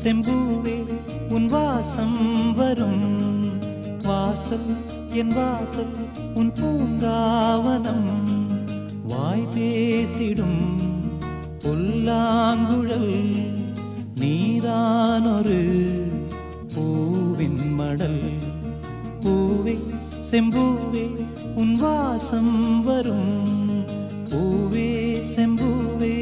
செம்பூவே உன் வாசம் வரும் வாசல் என் வாசல் உன் பூங்காவனம் வாய் பேசிடும் புல்லாங்குழல் நீதானொரு பூவின் மடல் பூவே செம்பூவே உன் வாசம் வரும் பூவே செம்பூவே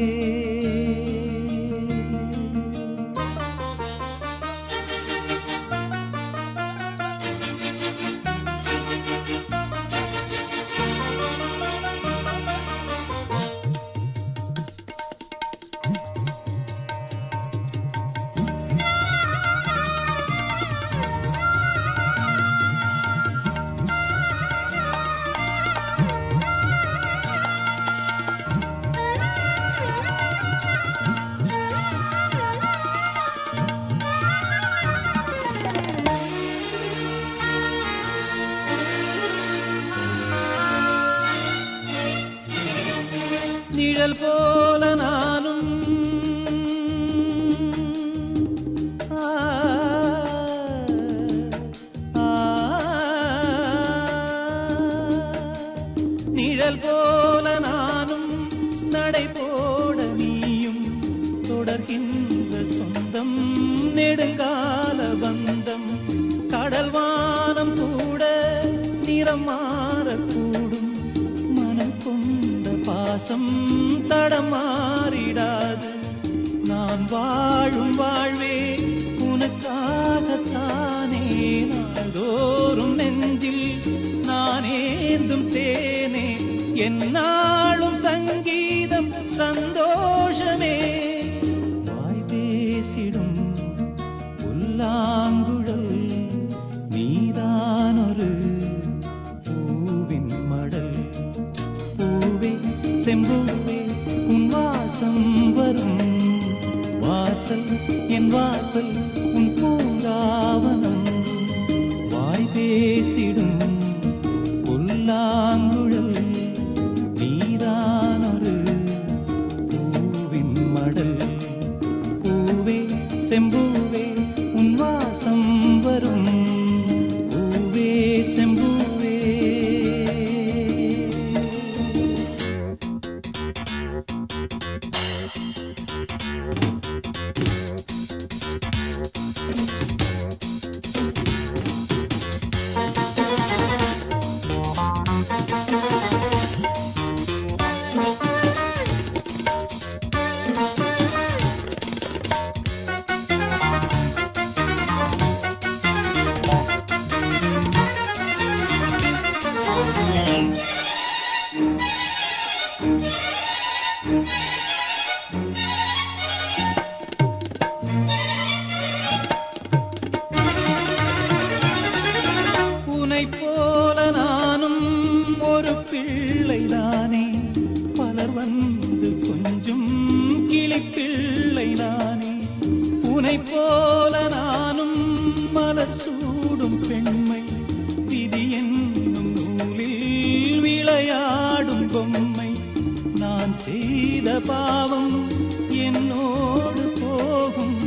நிழல் போல நானும் நிழல் போல நானும் நடை போட நீயும் தொடர்கின்ற சொந்தம் நெடுங்கால பந்தம் கடல் வானம் கூட நிறம் மாறக்கூடும் மனம் கொண்ட பாசம் தடமாறிடாது நான் வாழும் வாழ்வே உனக்காகத்தானே நாள்தோறும் நெஞ்சில் நான் ஏந்தும் தேனே என்னாலும் சங்கீதம் சந்தோஷமே வாய் பேசிடும் புல்லாங்குழல் நீதானொரு பூவின் மடல் பூவே செம்பூவே உன் வாசம் வரும் வாசல் என் வாசல் உன் பூங்காவனம் வாய் பேசிடும் புல்லாங்குழல் நீதானொரு பூவின் மடல் பூவே செம்பூவே உன் வாசம் வரும் பூவே செம்பூவே உன்னை போல நானும் ஒரு பிள்ளைதானே பலர் வந்து கொஞ்சம் கிளிப்பிள்ளைதானே உன்னை போல நானும் மலர் சூடும் பெண்மை விதி என்னும் நூலில் விளையாடும் பொம்மை நான் செய்த பாவம் என்னோடு போகும்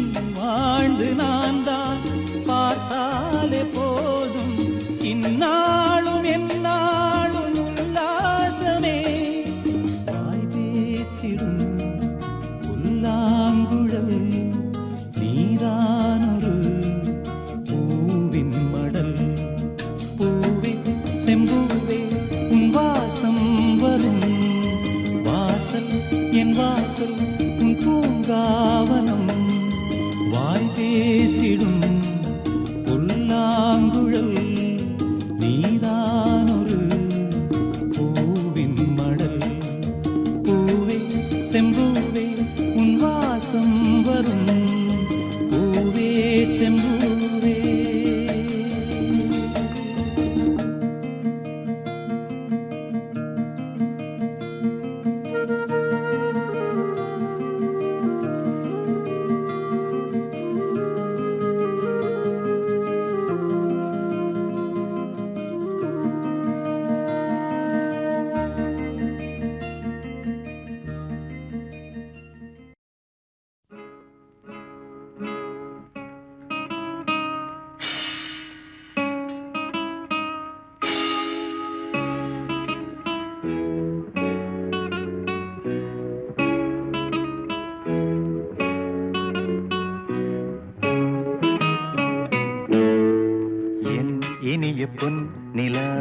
நீ வாழ்ந்து நான் தான் பார்த்தாலே போதும் இந்நாளும் எந்நாளும் உல்லாசமே வாய் பேசிடும் புல்லாங்குழல் நீதானொரு பூவின் மடல் பூவே செம்பூவே உன் வாசம் வரும் வாசல் என் வாசல் உன் பூங்காவனம் வாய் பேசிடும் புல்லாங்குழல் நீதான்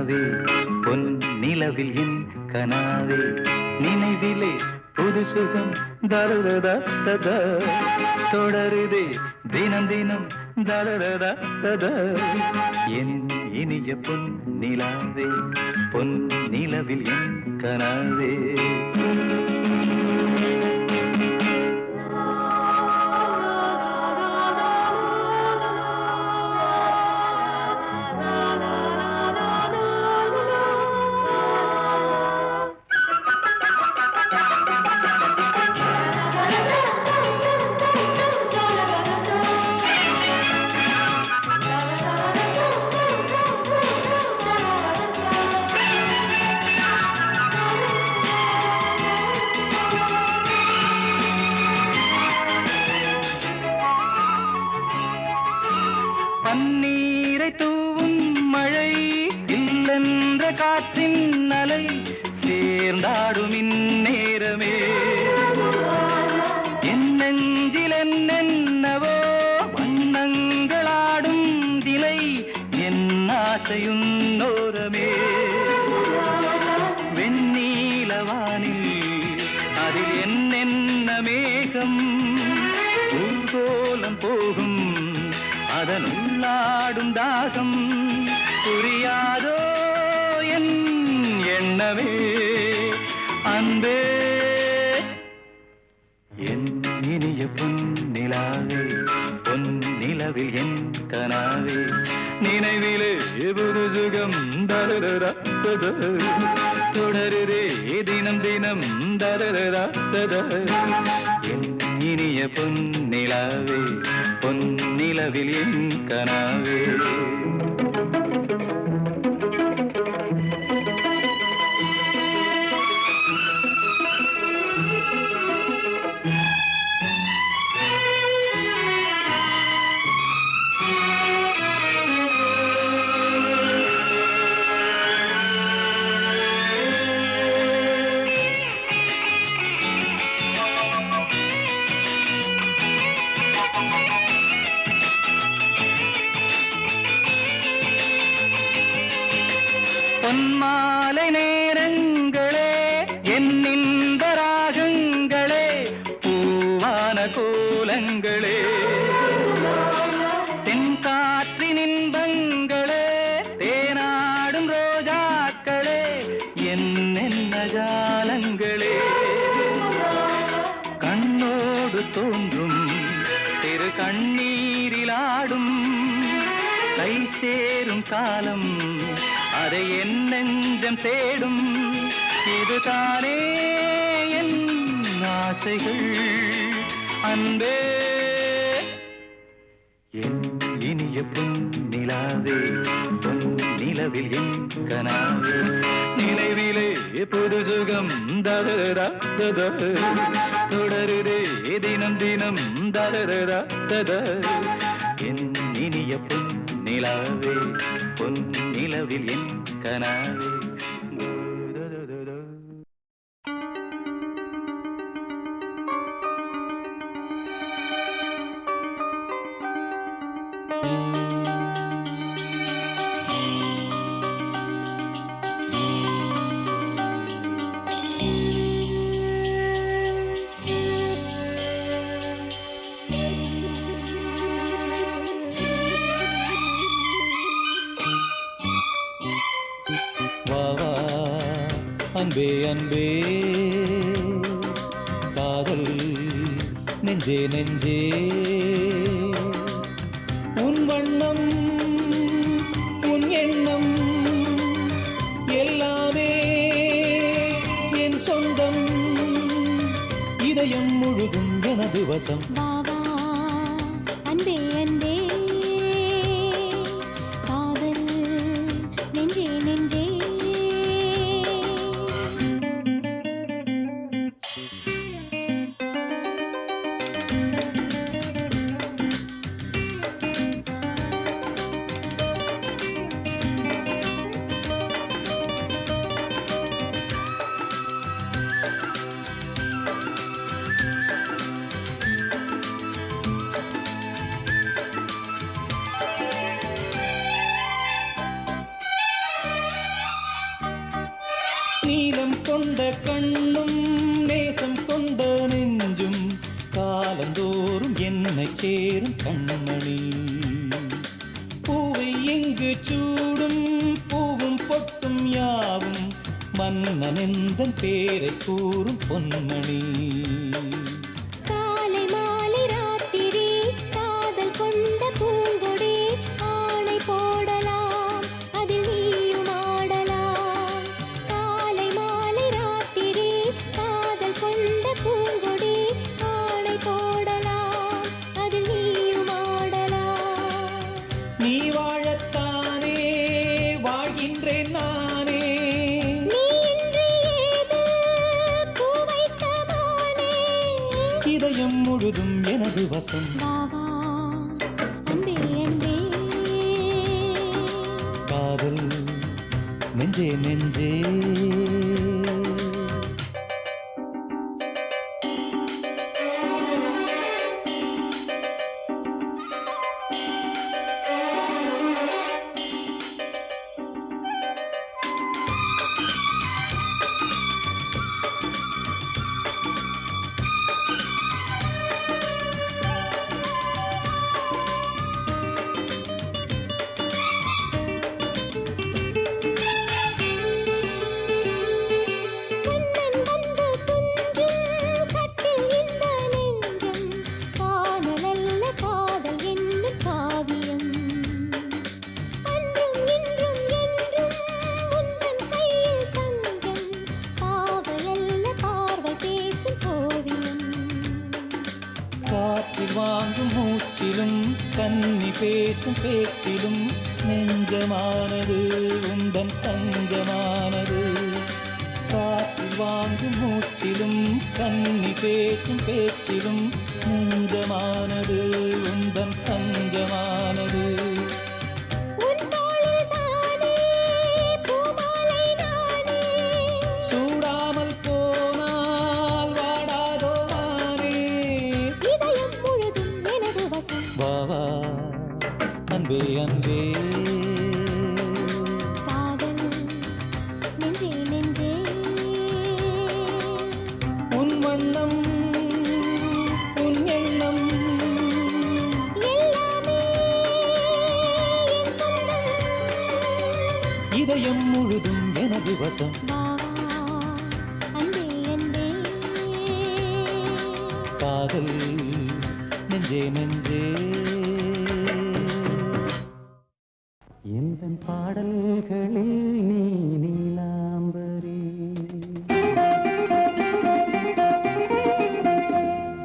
நிலாவே பொன் நிலவில் என் கனாவே நினைவிலே புது சுகம் தருததா தொடருதே தினம் தினம் தருததா என் இனிய பொன் நிலாவே பொன் நிலவில் என் கனாவே பன்னீரை தூவும் மழை இல்லென்ற காற்றின் அலை சேர்ந்தாடும் இந்நேரமே என் நெஞ்சில் என்னென்னவோ வண்ணங்களாடும் திலை என் ஆசையுன்னோரமே வெண்ணீலவானில் அதில் என்னென்ன மேகம் ஊர்கோலம் போகும் அதன் உள்ளாடும் தாகம் புரியாதோ என் எண்ணமே அன்பே என் இனிய பொன் நிலாவே பொன் நிலவில் என் கனாவே நினைவிலே புது சுகம் தருதரா தொடருதே தினம் தினம் தருதரா என் இனிய பொன் நிலாவே பொன் நிலவில் என் கனாவே பொன்மாலை நேரங்களே என்னிந்த ராகங்களே பூவான கோலங்களே தென்காற்றின் இன்பங்களே தேனாடும் ரோஜாக்களே என்னென்ன ஜாலங்களே கண்ணோடு தோன்றும் சிறு கண்ணீரிலாடும் கை சேரும் காலம் அதை என் நெஞ்சம் தேடும் இதுதானே என் ஆசைகள் அன்பே என் இனிய பொன் நிலாவே பொன் நிலவில் என் கனாவே நினைவிலே புது சுகம் தரரா தொடருதே தினம் தினம் தரரா என் இனிய பொன் நிலாவே பொன் நிலவில் என் கனாவே அன்பே அன்பே காதல் நெஞ்சே நெஞ்சே உன் வண்ணம் உன் எண்ணம் எல்லாமே என் சொந்தம் இதயம் முழுதும் எனது வசம் அன்பே அன்பே காதல் நெஞ்சே நெஞ்சே நீலம் கொண்ட கண்ணும் நேசம் கொண்ட நெஞ்சும் காலந்தோறும் என்னை சேரும் கண்மணி. பூவை எங்கு சூடும் பூவும் பொட்டும் யாவும் மன்னன் எந்தன் பேரை கூறும் பொன்மணி. காலை மாலை ராத்திரி காதல் கொண்ட பூங்கொடி ஆணை போடலாம் அதில் நீயும் ஆடலாம். காலை மாலை ராத்திரி காதல் கொண்ட பூங்கொடி ஆணை போடலாம் அதில் நீயும் ஆடலாம். நீ வாழத்தானே வாழ்கின்றேன் நானே. நீ இன்றி ஏது பூ வைத்த மானே. இதயம் முழுதும் எனது வசம். வா வா அன்பே அன்பே. காதல் நெஞ்சே நெஞ்சே. கண்ணன் வந்து துஞ்சும் கட்டில் இந்த நெஞ்சம் காணலல்ல காதல் என்னும் காவியம். அன்றும் இன்றும் என்றும் உந்தன் கையில் தஞ்சம் பாவையல்ல பார்வை பேசும் ஓவியம். காற்றில் வாங்கும் மூச்சிலும் கன்னி பேசும் பேச்சிலும் நெஞ்சமானது உந்தன் தஞ்சமானது. காற்றில் வாங்கும் மூச்சிலும் கன்னி பேசும் பேச்சிலும் நெஞ்சமானது உந்தன் தஞ்சமானது. உன் தோளில் தானே பூமாலை நானே. சூடாமல் போனால் வாடாதோ நானே. இதயம் முழுதும் எனது வசம். வா வா அன்பே அன்பே. காதல் நெஞ்சே நெஞ்சே. உன் வண்ணம் உன் எண்ணம் எல்லாமே என் சொந்தம். இதயம் முழுதும் எனது வசம். வா வா அன்பே அன்பே. காதல் நெஞ்சே நெஞ்சே. எந்தன் பாடல்களில் நீ நீலாம்பரி.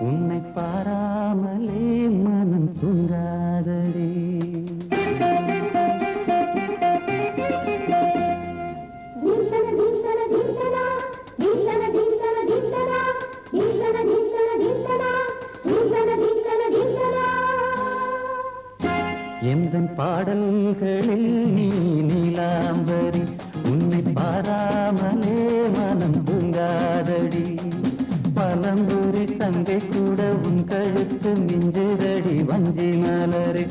உன்னை பாராமலே மனம் தூங்காதடி. தீந்தன தீந்தன தீந்தன தீந்தன தீந்தன தீந்தன தீந்தன தீந்தன தீந்தன தீந்தன தீந்தன தீந்தன. எந்தன் பாடல்களில் நீ நீலாம்பரி. உன்னை பாராமலே மனம் தூங்காதடி. பலம்புரி தங்கை கூட உன் கழுத்து மிஞ்சிரடி வஞ்சி மலரே.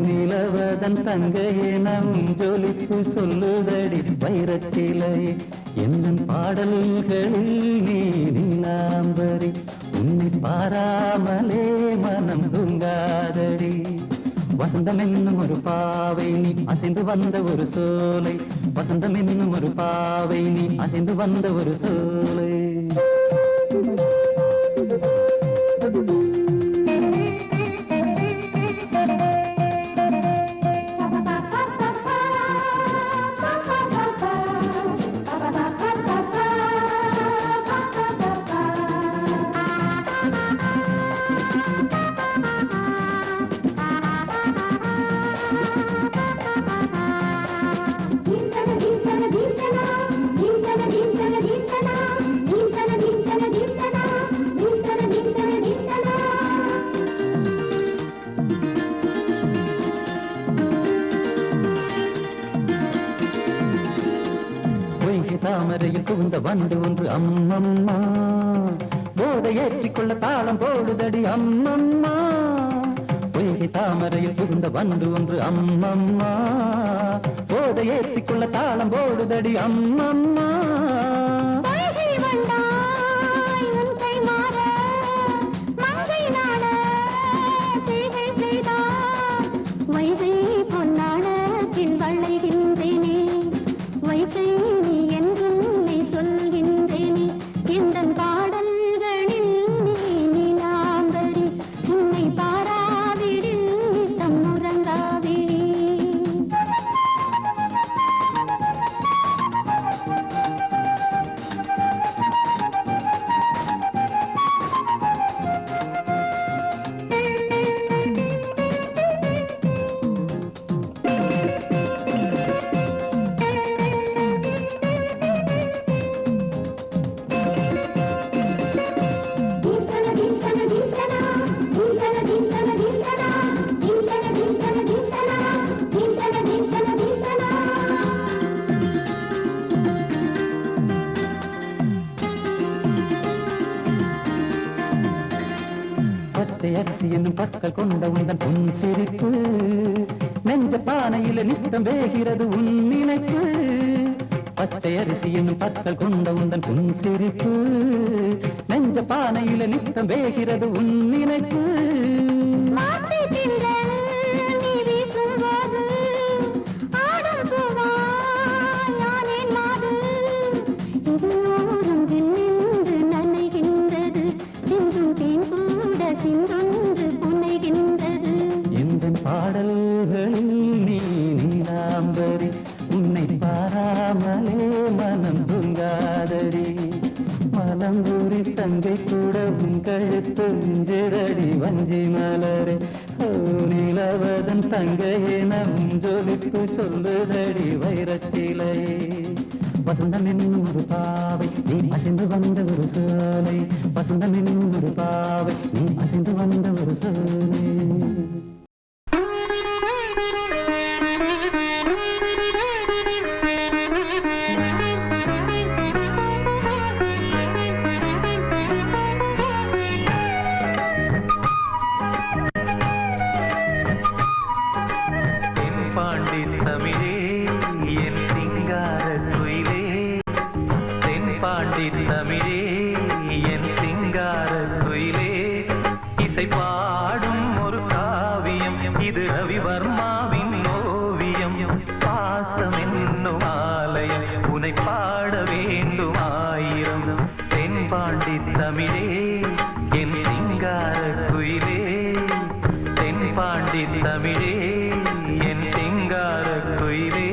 நிலவதன் தங்கையே நம் ஜொலிப்பு சொல்லுதடி வைரச்சிலையே. எந்தன் பாடல்களில் நீ நீலாம்பரி. உன்னை பாராமலே மனம் தூங்காதடி. வசந்தம் என்னும் ஒரு பாவை நீ அசைந்து வந்த ஒரு சோலை. வசந்தம் என்னும் ஒரு பாவை நீ அசைந்து வந்த ஒரு சோலை. தாமரையில் புகுந்த வண்டு ஒன்று அம்மம்மா. போதை ஏற்றிக்கொள்ள தாளம் போடுதடி அம்மம்மா. பொய்கை தாமரையில் புகுந்த வண்டு ஒன்று அம்மம்மா. போதை ஏற்றிக்கொள்ள தாளம் போடுதடி அம்மம்மா. பச்சை அரிசி என்னும் பற்கள் கொண்ட உந்தன் பொன் சிரிப்பு நெஞ்ச பானையில நித்தம் வேகிறது உன் நினைப்பு பச்சை அரிசி என்னும் பற்கள் கொண்ட உந்தன் பொன் சிரிப்பு நெஞ்ச பானையில நித்தம் வேகிறது உன் நினைப்பு பாடல்களில் நீ நீலாம்பரி உன்னை பாராமலே மனம் தூங்காதடி மலம்பூரி சங்கை கூட உன் கழுத்து நெஞ்சரடி வஞ்சி மலரே நிலவதன் தங்கையே நம் ஜொலிப்பு சொல்லுதடி வைரச்சிலையே வசந்தம் என்னும் ஒரு பாவை நீ அசைந்து வந்த ஒரு சோலை வசந்தம் என்னும் ஒரு பாவை நீ அசைந்து வந்த ஒரு சோலை தமிழே என் சிங்கார குயிலே இசை பாடும் ஒரு காவியம் இது ரவிவர்மாவின் ஓவியம் பாசம் என்னும் ஆலயம் உனை பாட வேண்டும் ஆயிரம் தென்பாண்டி தமிழே என் சிங்கார குயிலே தென்பாண்டி தமிழே என் சிங்கார குயிலே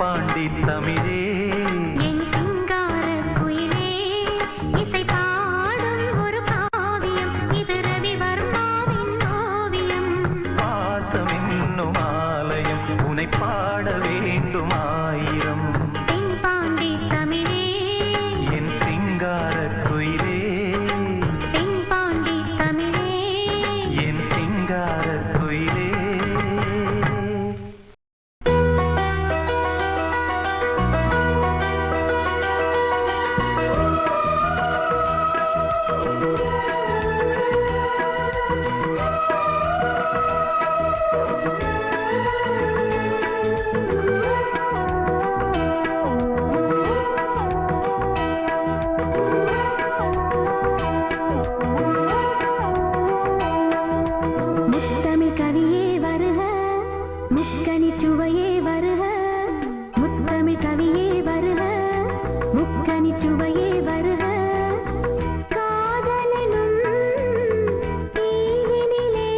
தென்பாண்டி தமிழே என் சிங்கார குயிலே இசை பாடும் ஒரு காவியம் இது ரவிவர்மாவின் ஓவியம் பாசம் என்னும் ஆலயம் உனை பாட வேண்டும் ஆயிரம் தென்பாண்டி தமிழே என் சிங்கார குயிலே தென்பாண்டி தமிழே என் சிங்கார குயிலே முத்தமிழ் கவியே வருக முக்கனி சுவையே வருக முத்தமிழ் கவியே வருக முக்கனி சுவையே வருக காதலனும் தீவினிலே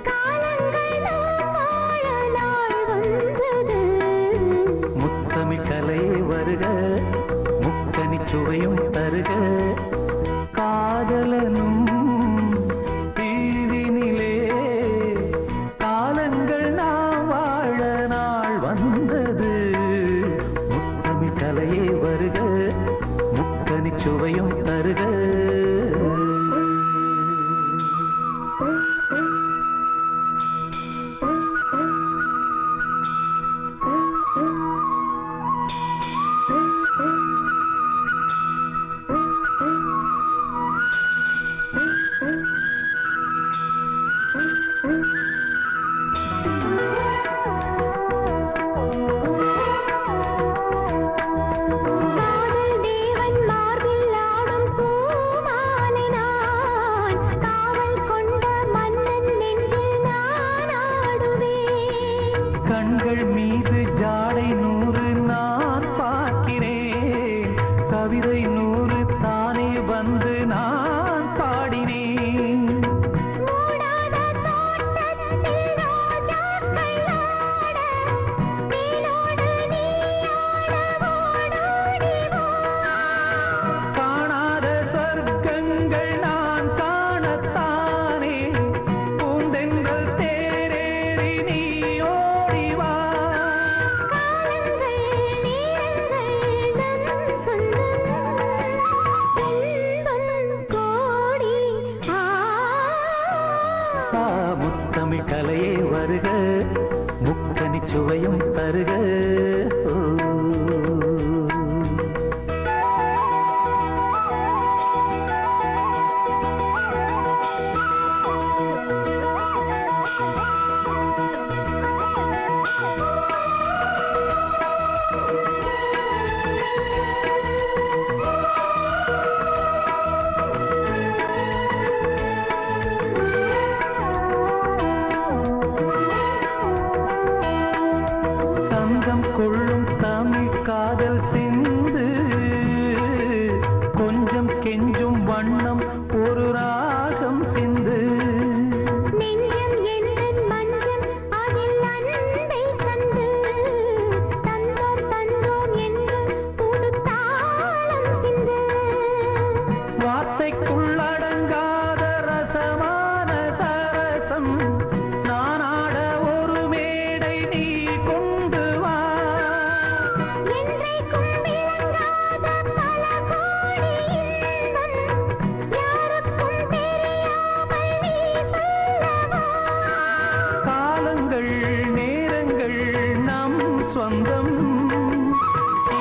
காலங்கள் நாம் வாழ நாள் வந்தது முத்தமிழ் கலையே வருக முக்கனி சுவையும் தருக காதலனும் தீவினிலே காலங்கள் நாம் வாழ நாள் வந்தது முத்தமிழ் கலையே வருக முக்கனி சுவையும் தருக காதல் தேவன் மார்பில் ஆடும் பூமாலை நான் காவல் கொண்ட மன்னன் நெஞ்சில் நான் ஆடுவேன் கண்கள் மீது ஜாடை 100 நான் பார்க்கிறேன் கவிதை 100 தானே வந்து நான் பாடினேன் மூடாத தோட்டத்தில் ரோஜாக்கள் ஆட நீனோடு நீயாட ஓடோடி வா காணாத சொர்க்கங்கள் நான் காணத்தானே பூந்தென்றல் தேரேறி நீ ஓடி வா காலங்கள் நேரங்கள் நம் சொந்தம் இன்பம் கோடி முத்தமிழ் கலையே வருக முக்கனி சுவையும் தருக சங்கம் கொள்ளும் தமிழ் காதல் சிந்து கொஞ்சம் கெஞ்சும் வண்ணம் ஒரு ராகம் சிந்து நெஞ்சம் என்னும் மஞ்சம் அதில் அன்பை கண்டு தந்தோம் தந்தோம் என்று புது தாளம் சிந்து வார்த்தைக்குள்ளடங்காத ரசமான சரசம் நானாட ஒரு மேடை நீ கொண்டு வா என்றைக்கும் விளங்காத பல கோடி இன்பம் யாருக்கும் தெரியாமல் நீ சொல்லவா காலங்கள் நேரங்கள் நம் சொந்தம்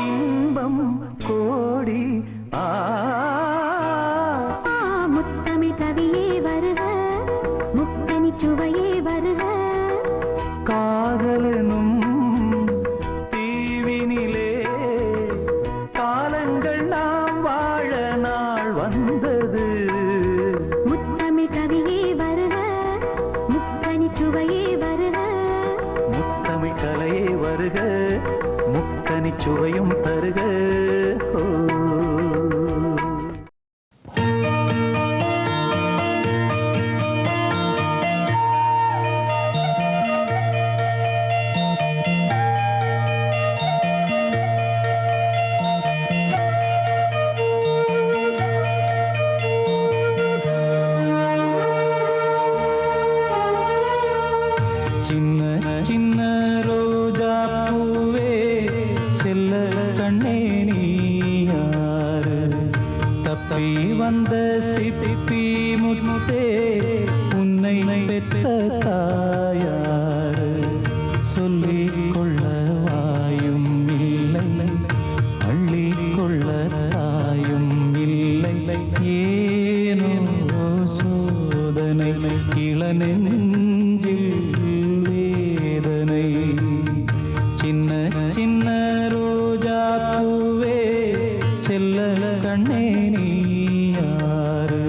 இன்பம் கோடி முத்தமிழ் கவியே வருக முக்கனி சுவையே வருக காதலனும் தீவினிலே காலங்கள் நாம் வாழ நாள் வந்தது முத்தமிழ் கவியே வருக முக்கனி சுவையே வருக முத்தமிழ் கலையே வருக முக்கனி சுவையும் தருக ஓ. சோதனை இளநெஞ்சில் வேதனை சின்ன சின்ன ரோஜா பூவே செல்ல கண்ணே நீ யாரு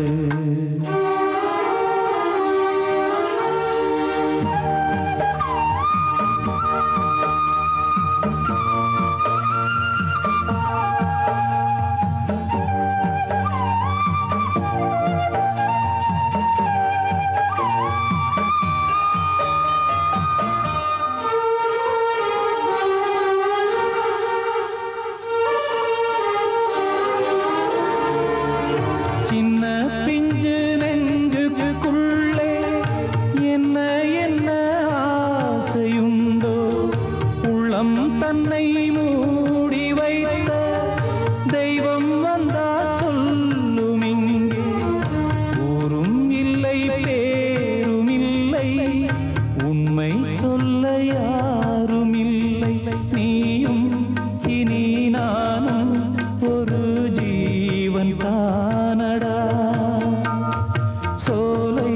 சின்ன பிஞ்சு நெஞ்சுக்குள்ளே என்ன என்ன ஆசையுண்டோ உள்ளம் தன்னை மூடி வைத்த தெய்வம் வந்தா சொல்லும் இங்கே ஊரும் இல்லை பேரும் இல்லை உண்மை சொல்ல யாரும் இல்லை நீயும் இனி நானும் ஒரு ஜீவன் தானடா சோலை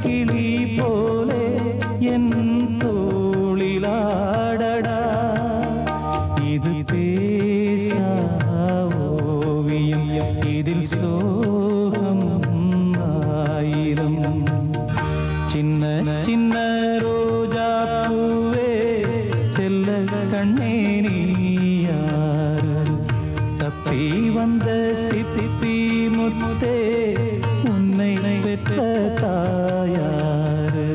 கிளி போலே என் தோளிலாடடா இது பேசா ஓவியம் இதில் சோகம் ஆயிரம் சின்ன சின்ன ரோஜா பூவே செல்ல கண்ணே நீ யாரு தப்பி வந்த சிப்பி முத்தே உன்னை பெற்ற தாயாரு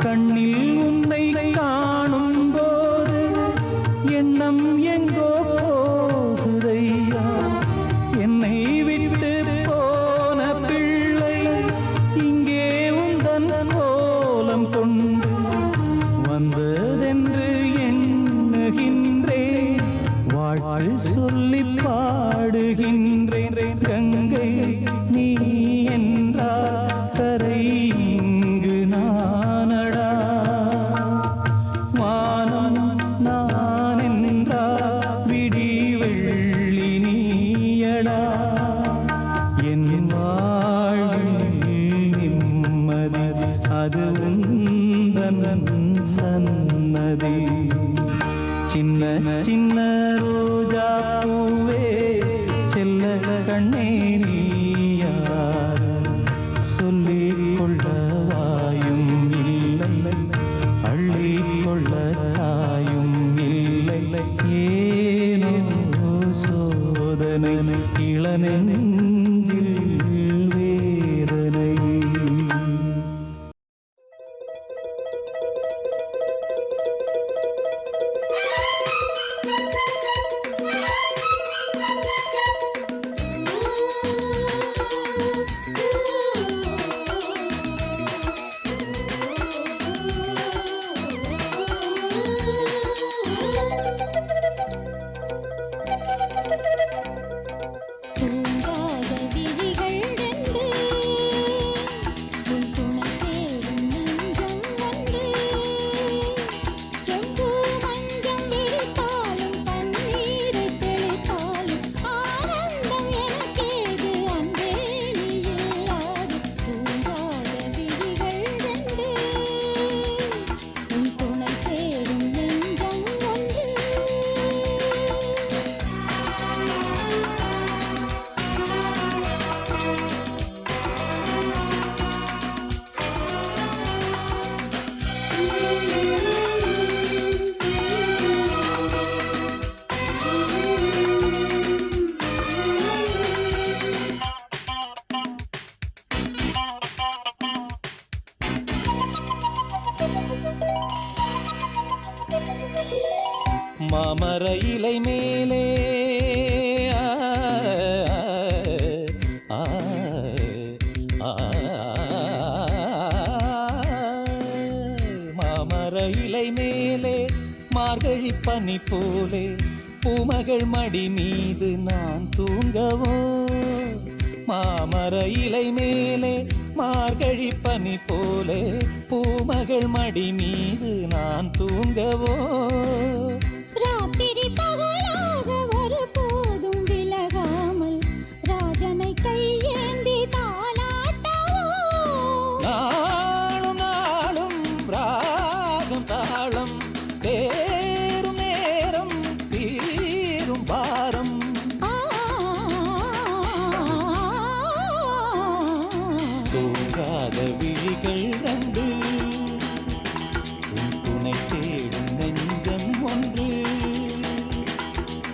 கண்ணில் உன்னை காணும் போது எண்ணம் எங்கோ போகுதையா என்னை விட்டு போன பிள்ளை இங்கே உந்தன் கோலம் கொண்டு வந்ததென்று எண்ணுகின்றேன் வாழ்த்து சொல்லி பாடுகின்றேன் கங்கை நீ என்றால் கரை இங்கு நானடா வானம் நான் என்றால் விடி வெள்ளி நீயடா என் வாழ்வில் நிம்மதி அது உந்தன் சன்னதி சின்ன சின்ன ரோஜா பூவே செல்ல கண்ணே நீ யாரு சொல்லிக் கொள்ள வாயும் இல்லை அள்ளிக் கொள்ள தாயும் இல்லை ஏனோ சோதனை இளநெஞ்சில் வேதனை தூங்காத விழிகள் ரெண்டு உன் துணை தேடும் நெஞ்சம் ஒன்று செம்பு மஞ்சம் விரித்தாலும் பன்னீரை தெளித்தாலும் ஆனந்தம் எனக்கேது அன்பே நீ இல்லாது தூங்காத விழிகள் ரெண்டு உன் துணை தேடும் நெஞ்சம் ஒன்று மாமர இலை மேலே ஆ, ஆ, மாமர இலை மேலே மார்கழி பனி போலே பூமகள் மடி மீது நான் தூங்கவோ மாமர இலை மேலே மார்கழி பனி போலே பூமகள் மடி மீது நான் தூங்கவோ ராத்திரி பகலாக ஒரு போதும் விலகாமல் ராஜனை கையேந்தி தாலாட்டவோ நாளும் நாளும் ராகம் தாளம் சேரும் நேரம் தீரும் பாரம் தூங்காத விழிகள் ரெண்டு உன் துணை தேடும் நெஞ்சம் ஒன்று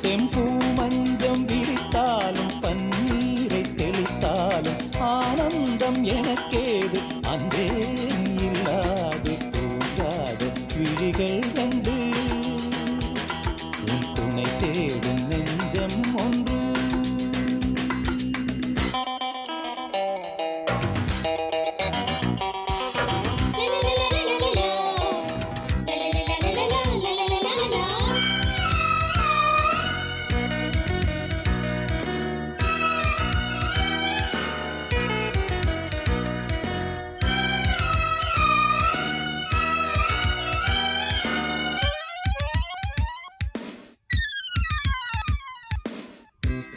செம்பூ மஞ்சம் விரித்தாலும் பன்னீரை தெளித்தாலும் ஆனந்தம் எனக்கேது அன்பே இல்லாது தூங்காத விழிகள் ரெண்டு உன் துணை தேடும் நெஞ்சம் ஒன்று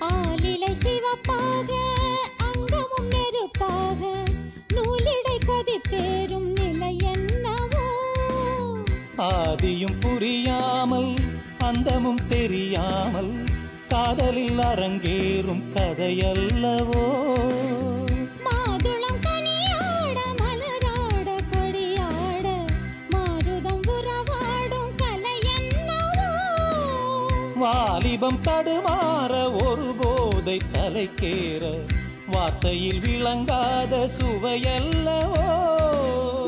ஆலிலை சிவப்பாக அங்கமும் நெருப்பாக நூலிடை கொதிப்பேறும் நிலை என்னவோ ஆதியும் புரியாமல் அந்தமும் தெரியாமல் காதலில் அரங்கேறும் கதையல்லவோ மாதுளம் கனியாட மலராட கொடியாட மாருதம் உறவாடும் கலை என்னவோ வாலிபம் தடுமாற ஒரு போதை தலைக்கேற வார்த்தையில் விளங்காத சுவையல்லவோ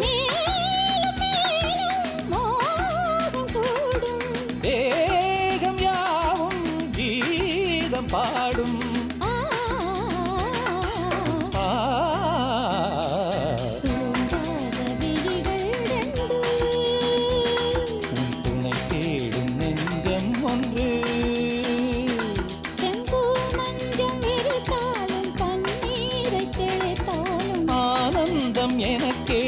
மேலும் மேலும் மோகம் கூடும் தேகம் யாவும் கீதம் பாடும் ஆ ஆ, தூங்காத விழிகள் ரெண்டு உன் துணை தேடும் நெஞ்சம் ஒன்று செம்பூ மஞ்சம் இருத்தாலும் பன்னீரை தெளித்தாலும் ஆனந்தம் எனக்கே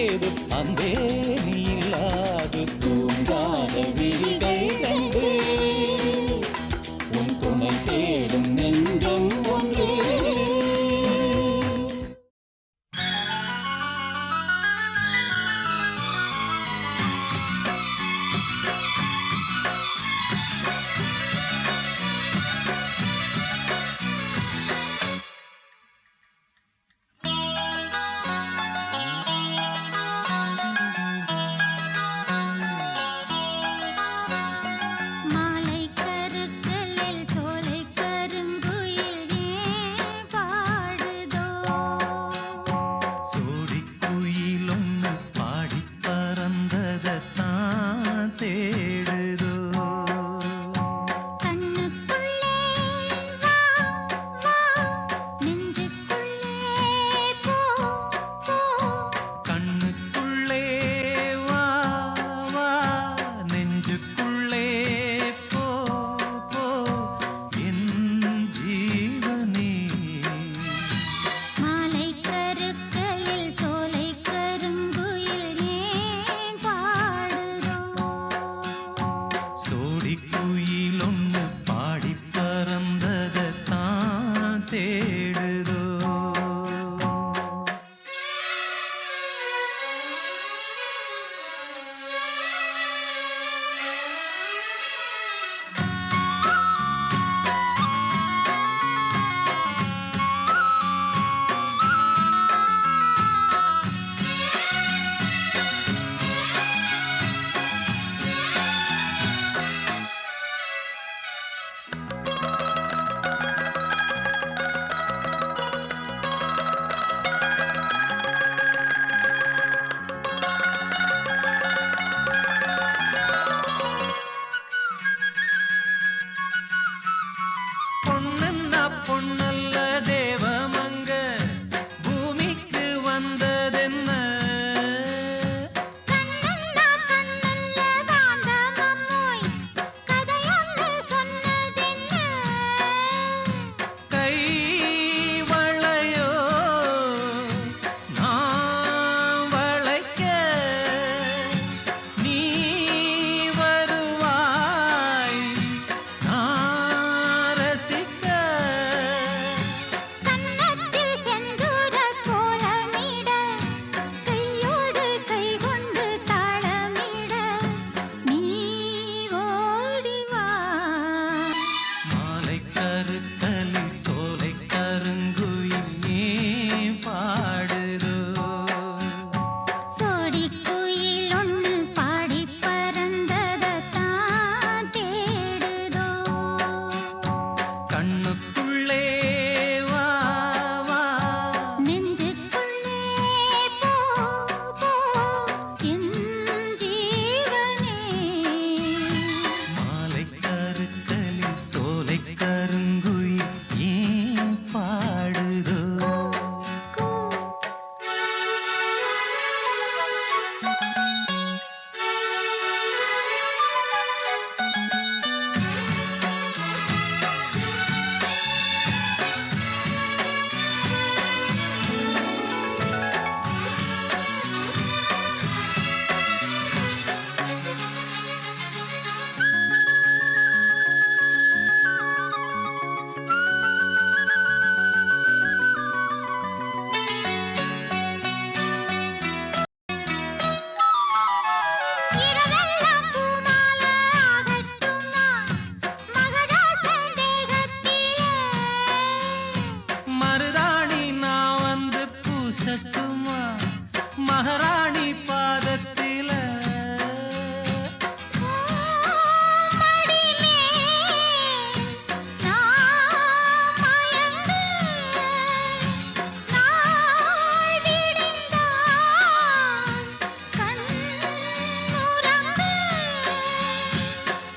மகாராணி பாதத்தில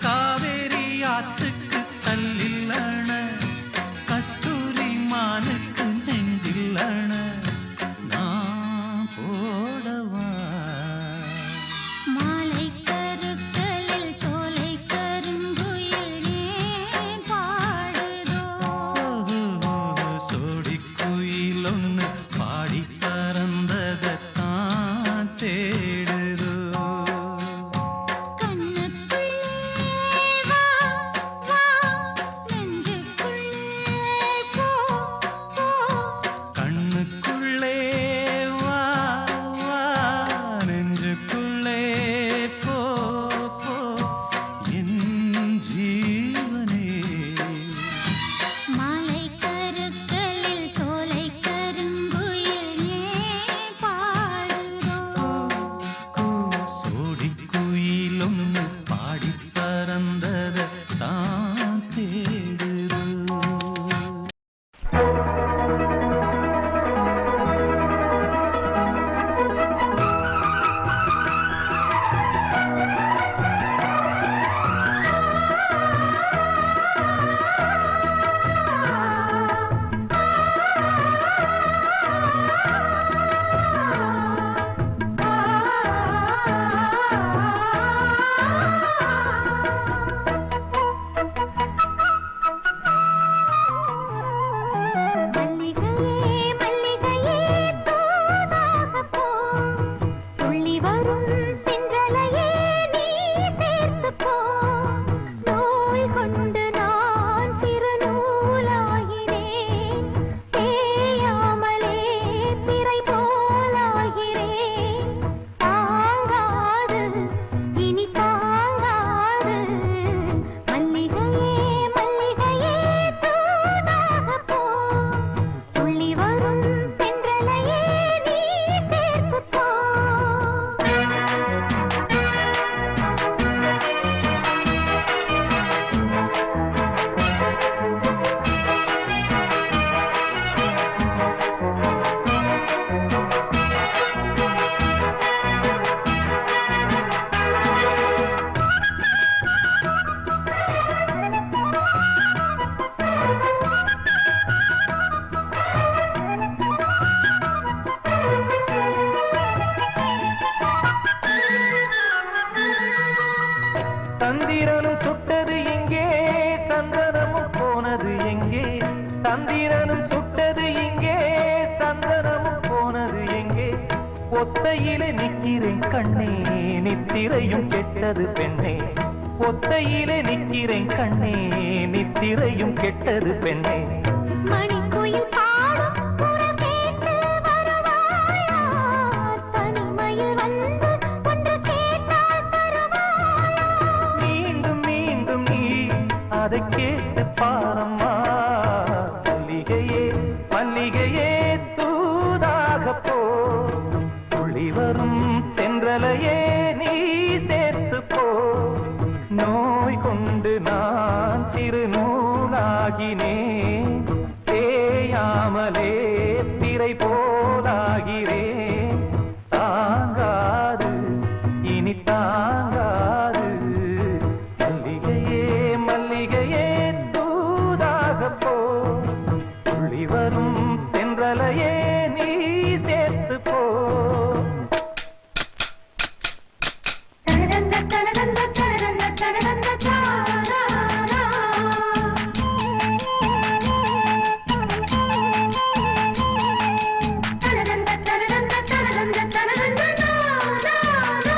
காவேரி ஆத்துக்கு தல்லில்லண கஸ்தூரி மானுக்கு நெஞ்சில்லண நான் போடவா மாலை கருக்களில் சோலை கருங்குயில் ஏன் பாடுதோ சோடி குயில் ஒன்று பாடி பறந்ததான் தேடுதோ கண்ணுக்குள்ளே வா வா நெஞ்சுக்குள்ளே போ போ கண்ணுக்குள்ளே வா வா நெஞ்சுக்குள்ளே போ போ என் ஜீவனே மாலை கருக்களில் சோலை கருங்குயில் ஏன் பாடுதோ சோடி குயிலும் பாடி பறந்தத தான் தேடுதோ மல்லிகையே மல்லிகையே தூதாக போ துள்ளி வரும் தின்றலையே நீ சேர்த்து போ நோய் கொண்டு நான் சிறு நூலாகிறேன் தேயாமலே பிறை போலாகிறேன் தாங்காது இனி தாங்காது மல்லிகையே மல்லிகையே தூதாக போ துள்ளி வரும் தென்றலையே நீ சேர்த்து போ தந்திரனும் சுட்டது எங்கே சந்தனமும் போனது எங்கே தந்திரனும் சுட்டது இங்கே சந்தனமும் போனது எங்கே ஒத்தையிலே நிக்கிறேன் கண்ணே நித்திரையும் கெட்டது பெண்ணே ஒத்தையிலே நிக்கிறேன் கண்ணே நித்திரையும் கெட்டது பெண்ணே மணிக்குயில் பாடும் குரல் கேட்டு வருவாயா தனிமையில் வந்து ஒன்று கேட்டால் தருவாயா மீண்டும் மீண்டும் நீ அதை கேட்டு பாரம்மா மல்லிகையே மல்லிகையே தூதாக போ துளி வரும் தென்றலையே நீ சேர்த்து போ நோய் கொண்டு நான் சிறு நூலாகினேன் தேயாமலே பிறை போலாகிறேன் தாங்காது இனி தாங்காது மல்லிகையே மல்லிகையே தூதாக போ துள்ளி வரும் தென்றலையே நீ சேர்த்து போ தனதந்த தனதந்த தனதந்த தனதந்த தாரா தனதந்த தனதந்த தனதந்த தனதந்த தாரா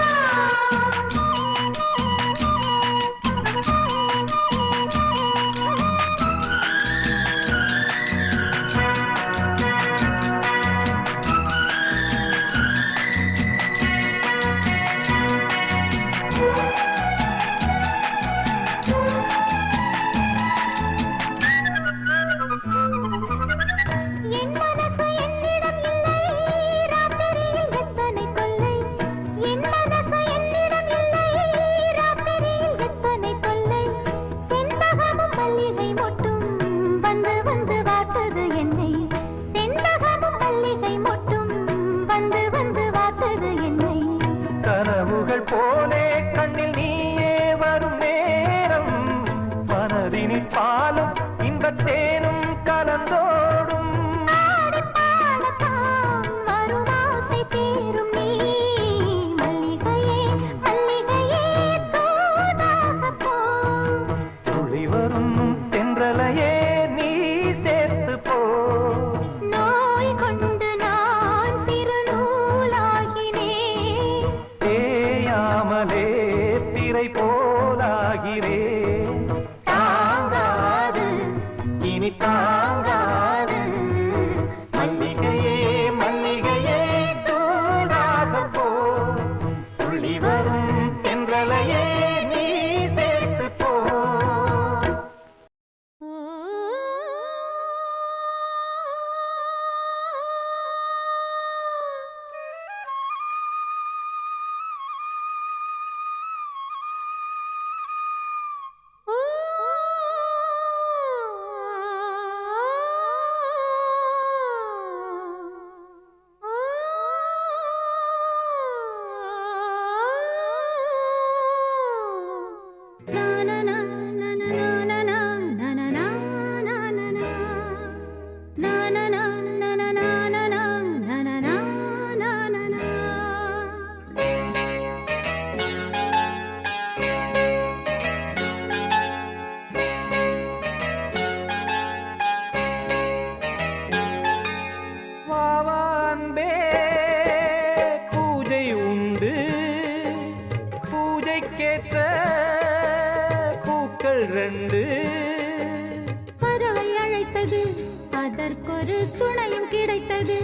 போலே கண்ணில் நீயே வரும் நேரம் மனதினில் பாலும் இன்பத்தேனும் கலந்தோடும் துளி வரும் தென்றலையே நீ சேர்த்து போ நோய் கொண்டு நான் சிறு நூலாகினேன் தேயாமலே திரை போலாகிறே தாங்காது இனி தாங்காது மல்லிகையே மல்லிகையே தூதாக போ துள்ளி வரும் தென்றலையே நீ சேர்த்து போ வாவான்பே பூஜை உண்டு பூஜைக்கேற்ற பூக்கள் ரெண்டு பறவை அழைத்தது அதற்கொரு துணையும் கிடைத்தது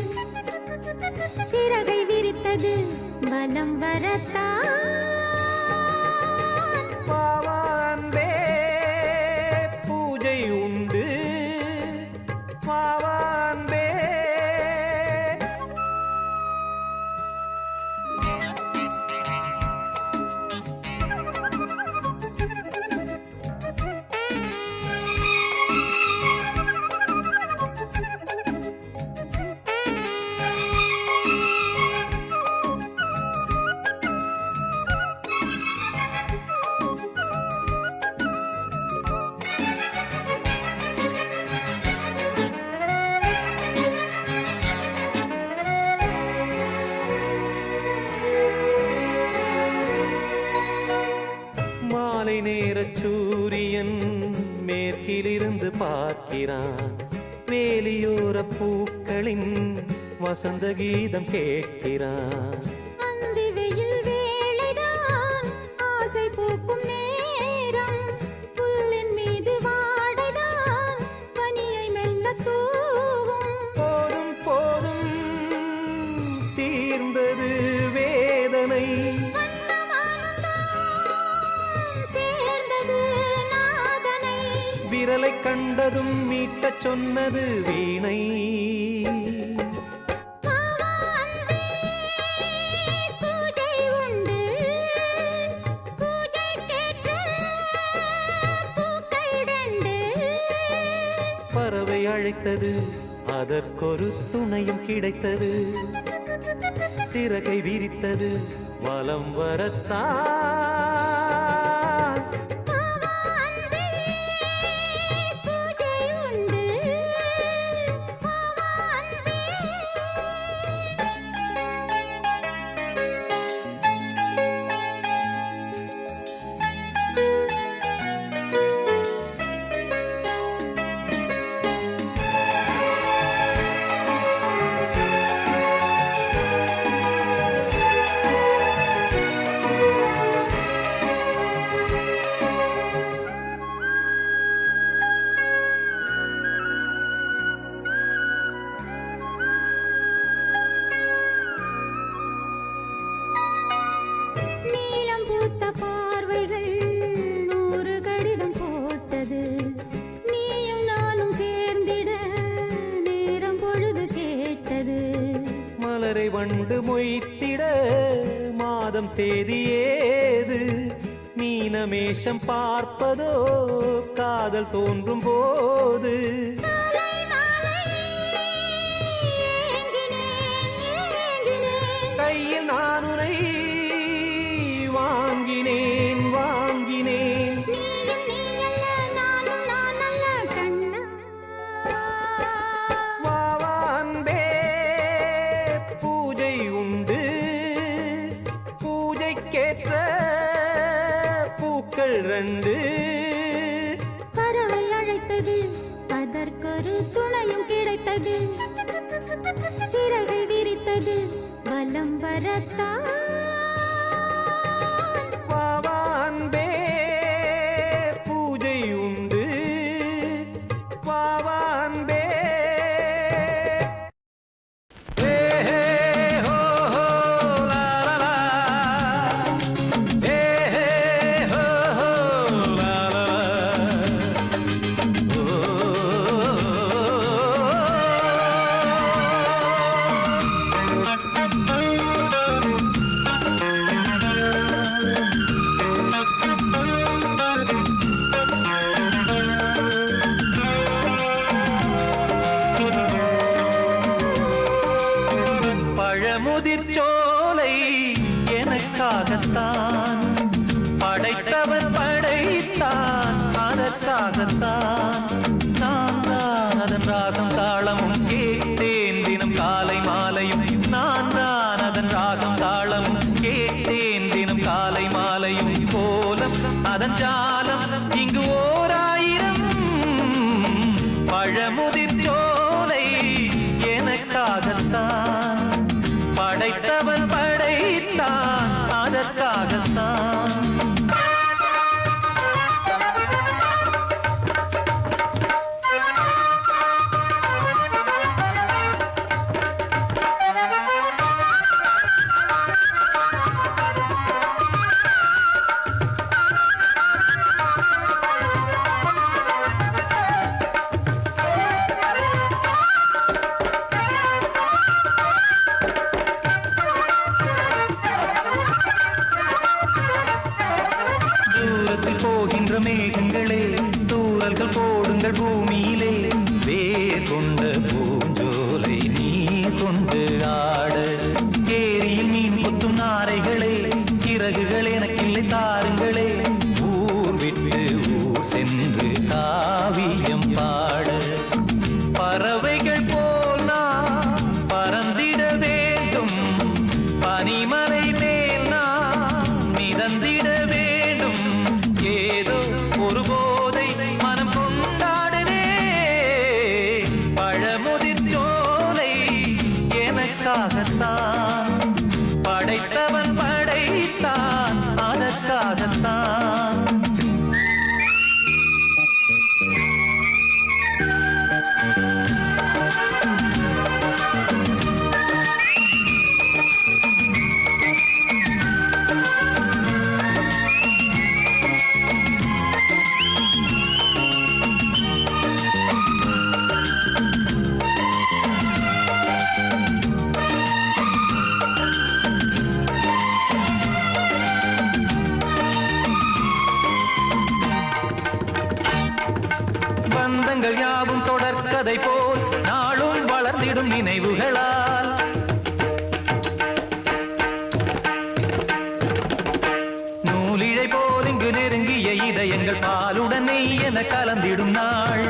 சிறகை விரித்தது பலம் வரத்தான் வாவான்பே பூஜை உண்டு வாவான்பே மாலை நேர சூரியன் மேற்கிலிருந்து பார்க்கிறான் வேலியோர பூக்களின் வசந்த கீதம் கேட்கிறான் அந்தி வெயில் வேளைதான் ஆசை பூக்கும் நேரம் புல்லின் மீது வாடைதான் பனியை மெல்ல தூவும் போதும் போதும் தீர்ந்தது வேதனை சேர்ந்தது நாதனை விரலை கண்டதும் மீட்டச் சொன்னது வீணை பூஜை உண்டு பூஜைக்கேற்ற பூக்கள் ரெண்டு பறவை அழைத்தது அதற்கொரு துணையும் கிடைத்தது சிறகை விரித்தது வலம் வரத்தான் பூஜை உண்டு நீலம் பூத்த பார்வைகள் 100 கடிதம் போட்டது நீயும் நானும் சேர்ந்திட நேரம் பொழுது கேட்டது மலரை வண்டு மொய்த்திட மாதம் தேதி ஏது மீனமேஷம் பார்ப்பதோ காதல் தோன்றும் போது மாலை மாலை ஏங்கினேன் ஏங்கினேன் கையில் நான் உனை கண்டு பறவை அழைத்தது, அதற்கொரு துணையும் கிடைத்தது. சிறகை விரித்தது, வலம் வரத்தான். வாவான்பே பூஜை உண்டு வாவான்பே பழமுதிர்ச்சோலை எனக்காகத்தான் படைத்தவன் படைத்தான் அதற்காகத்தான் நான் தான் அதன் ராகம் தாளமும் கேட்டேன் தினம் காலை மாலையும் நான் தான் அதன் ராகம் தாளமும் கேட்டேன் தினம் காலை மாலையும் கோலம் அதன் ஜாலம் இங்கு ஓர் ஆயிரம் பழமுதிர்ச்சோலை எனக்காகத்தான் படைத்தவன் படைத்தான் அதற்காகத்தான் போகின்ற மேகங்களே தூரல்கள் போடுங்கள் பூமியிலே வேர் கொண்ட பூஞ்சோலை நீ கொண்டு ஆட ஏரியில் மீன் கொத்தும் நாரைகளே இறகுகள் எனக்கில்லை தாருங்களே ஊர் விட்டு ஊர் சென்று காவியம் பாட பறவைகள் போல் நான் பறந்திட வேண்டும் பனிமலை மேல் நான் மிதந்திட வேண்டும் ஏதோ ஒரு போதை மனம் கொண்டாடுதே பழமுதிர்ச்சோலை எனக்காகத்தான் படைத்தவன் படைத்தான் அதற்காகத்தான் பந்தங்கள் யாவும் தொடர்கதை போல் நாளும் வளர்ந்திடும் நினைவுகளால் நூலிழை போல் இங்கு நெருங்கிய இதயங்கள் பாலுடன் நெய் என கலந்திடும் நாள்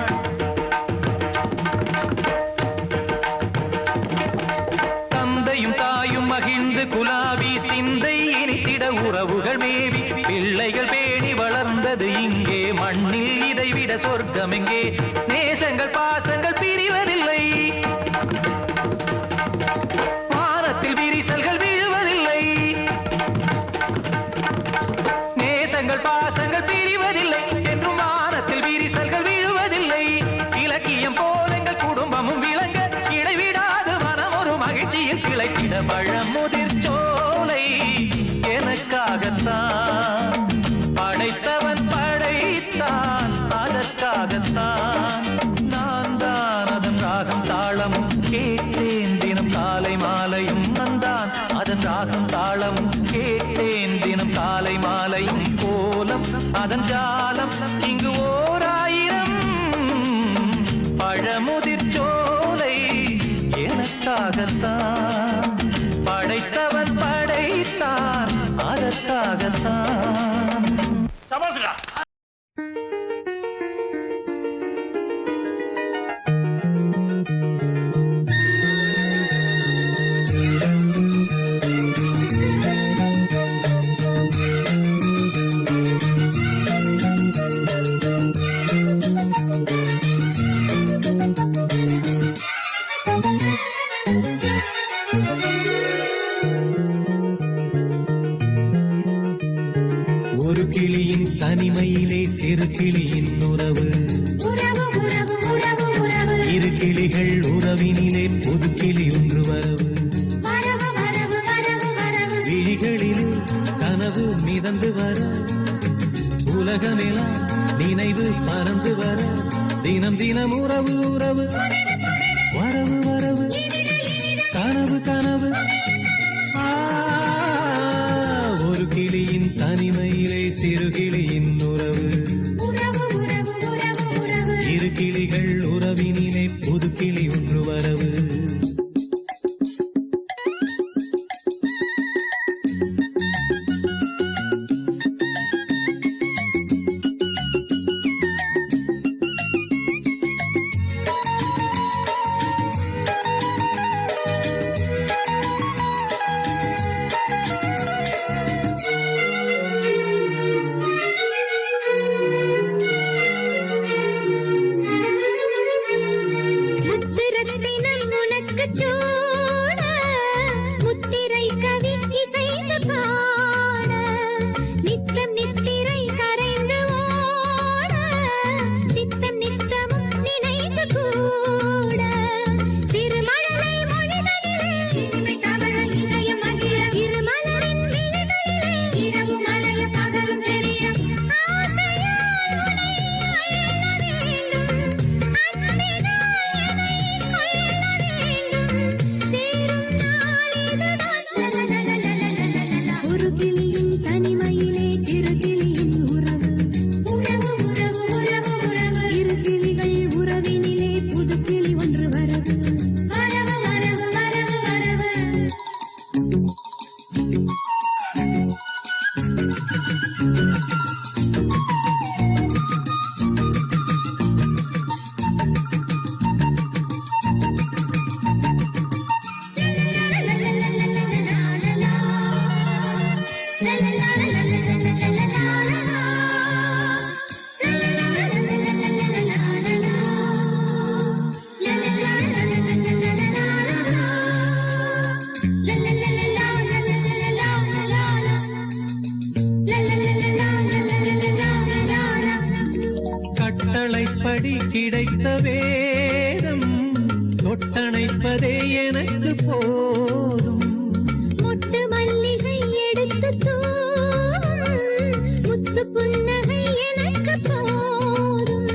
தந்தையும் தாயும் மகிழ்ந்து குலாவி சிந்தை இனித்திட உறவுகள் மேவி பிள்ளைகள் பேணி வளர்ந்தது இங்கே மண்ணில் இதைவிட சொர்க்கம் எங்கே நேசங்கள் பாசங்கள் பிரிவதில்லை வானத்தில் விரிசல்கள் விழுவதில்லை நேசங்கள் பாசங்கள் பிரிவதில்லை என்றும் வானத்தில் விரிசல்கள் விழுவதில்லை இலக்கியம் போல எங்கள் குடும்பமும் விளங்க இடைவிடாது மனம் ஒரு மகிழ்ச்சியில் கிளைத்திட பழமுதிர்ச்சோலை எனக்காகத்தான் படைத்தவன் படைத்தான் அதற்காகத்தான் நான் தான் அதன் ராகம் தாளமும் கேட்டேன் தினம் காலை மாலையும் நந்தான் அதன் ராகம் தாளமும் கேட்டேன் தினம் காலை மாலையும் கோலம் அதன் ஜாலம் இங்கு ஓர் ஆயிரம் பழமுதிர்ச்சோலை எனக்காகத்தான் படைத்தவன் படைத்தான் அதற்காகத்தான் சபாசுடா சிறு கிளியின் உறவு உறவு உறவு உறவு உறவு இரு கிளிகள் உறவினிலே புது கிளி ஒன்று வரவு வரவு வரவு வரவு வரவு விழிகளிலே கனவு மிதந்து வர உலகமெல்லாம் நினைவு மறந்து வர தினம் தினம் உறவு உறவு வரவு வரவு கனவு கனவு ஒரு கிளியின் தனிமையிலே சிறு கிளியின் உறவு உறவு உறவு உறவு உறவு இரு கிளிகள் உறவினிலே புது கிளி ஒன்று வரவு முத்திரத்தினம் உனக்கு சூட முத்திரை கவி இசைந்து பாட நித்தம் நித்திரை கரைந்து ஓட சித்தம் நித்தமும் நினைந்து கூட சிறுமழலை மொழிகளிலே இனிமை தவழ இதயம் மகிழ இருமலரின் விழிகளிலே இரவு மலைய பகலும் தெரிய ஆசையால் உனை அள்ள வேண்டும் ஒரு கிளியின் தனிமையிலே சிறு கிளியின் உறவு உறவு உறவு உறவு உறவு இரு கிளிகள் உறவினிலே புது கிளி ஒன்று வரவு வரவு வரவு வரவு வரவு கட்டளைப்படி கிடைத்த வேதம் தொட்டணைப்பதே எனக்கு போதும் முட்டு மல்லிகை எடுத்து தூவும் முத்து புன்னகை எனக்கு போதும்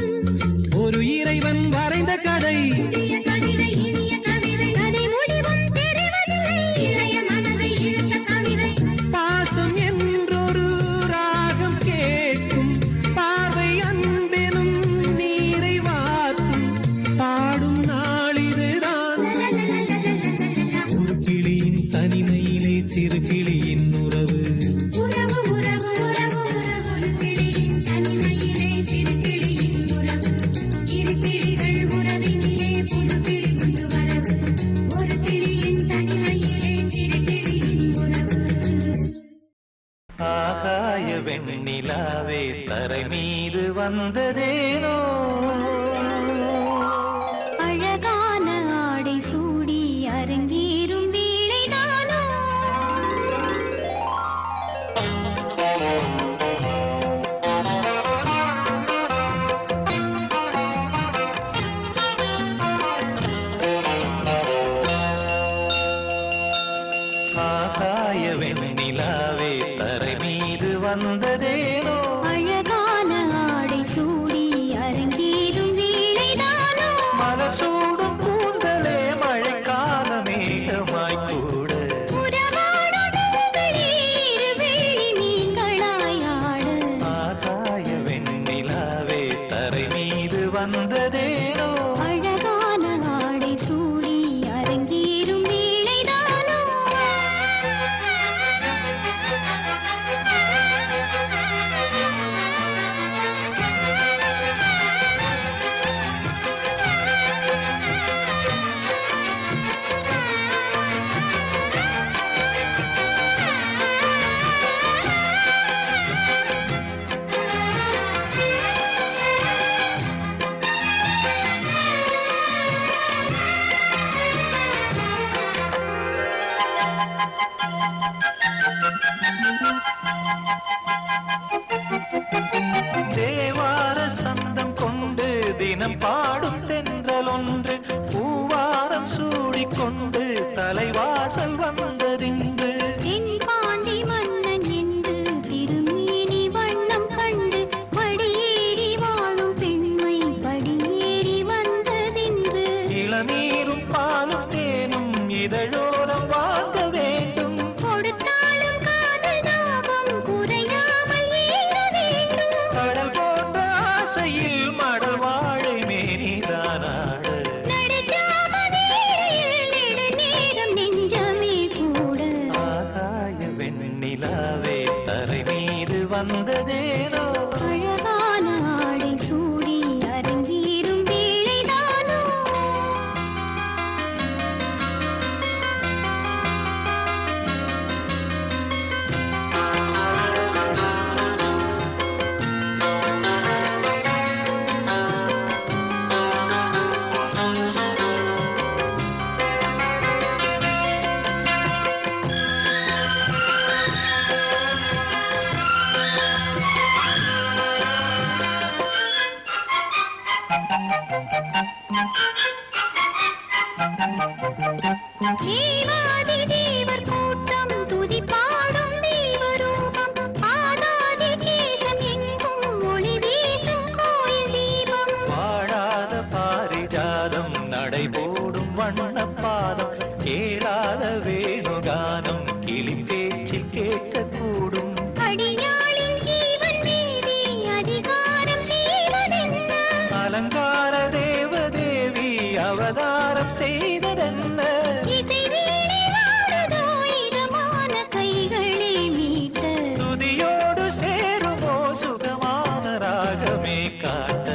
ஒரு இறைவன் வரைந்த கதை புதிய கவிதை இனிய கவிதை கதை முடிவும் தெரிவதில்லை இளைய மனதை இழுத்த கவிதை பாசம் என்றொரு ராகம் கேட்கும் பார்வை அன்பெனும் நீரை வார்க்கும் பாடும் நாளிதுதான் ஒரு கிளியின் தனிமையிலே சிறு கிளியின் உறவு உறவு உறவு உறவு உறவு ஒரு கிளியின் தனிமையிலே சிறு கிளியின் உறவு இரு கிளிகள் உறவினிலே புது கிளி கொண்டு வரவு ஒரு கிளியின் தனிமையிலே சிறு கிளியின் உறவு ஆகாய வெண்ணிலாவே தரை மீது வந்ததேனோ அழகான ஆடை சூடி அரங்கேறும் வேளைதானோ ஆகாய வெண்ணிலாவே தரை மீது வந்ததேனோ அழகான ஆடை சூடி அரங்கேறும் வேளைதானோ மலர் சூடும் கூந்தலே மழைக்கால மேகமாய் கூட உறவாடும் நீர் வேலி மீன்களாய் ஆட ஆகாய வெண்ணிலாவே தரை மீது வந்ததேனோ அழகான ஆடை சூடி அரங்கேறும் வேளைதானோ தேவார சந்தம் கொண்டு தினம் பாடும் தென்றல் ஒன்று பூவாரம் சூடிக்கொண்டு தலைவாசல் வந்ததின்று தென்பாண்டி மன்னன் என்று திருமேனி வண்ணம் கண்டு படியேறி வாழும் பெண்மை படியேறி வந்ததென்று இளநீரும் பாலும் தேனும் இதழோரம் வாங்க வேண்டும் கொடுத்தாலும் காதல் தாபம் குறையாமல் ஏற வேண்டும் கடல் போன்ற ஆசையில் மடல் வாழை மேனிதானாடு நடுச்சாமவேளையில் நெடுநேரம் நெஞ்சமே கூட ஆகாய வெண்ணிலாவே தரை மீது வந்ததேனோ அழகான ஆடை சூடி அரங்கேறும் வேளைதானோ தேவாதி தேவர் கூட்டம் துதி பாடும் தெய்வரூபம் பாதாதி கேசம் எங்கும் ஒளி வீசும் கோயில் தீபம் வாழாத பாரிஜாதம் நடைபோடும் வண்ணப்பாதம் கேளாத வேணுகானம் கிளி பேச்சில் கேட்கக்கூடும் அடியாளின் ஜீவன் தேவி அதிகாரம் செய்வதென்ன அலங்கார தேவதேவி அவதாரம் செய்ததென்ன இசை வீணை வாடுதோ இதமான கைகளே மீட்ட துதியோடு சேருமோ சுகமான ராகமே காட்ட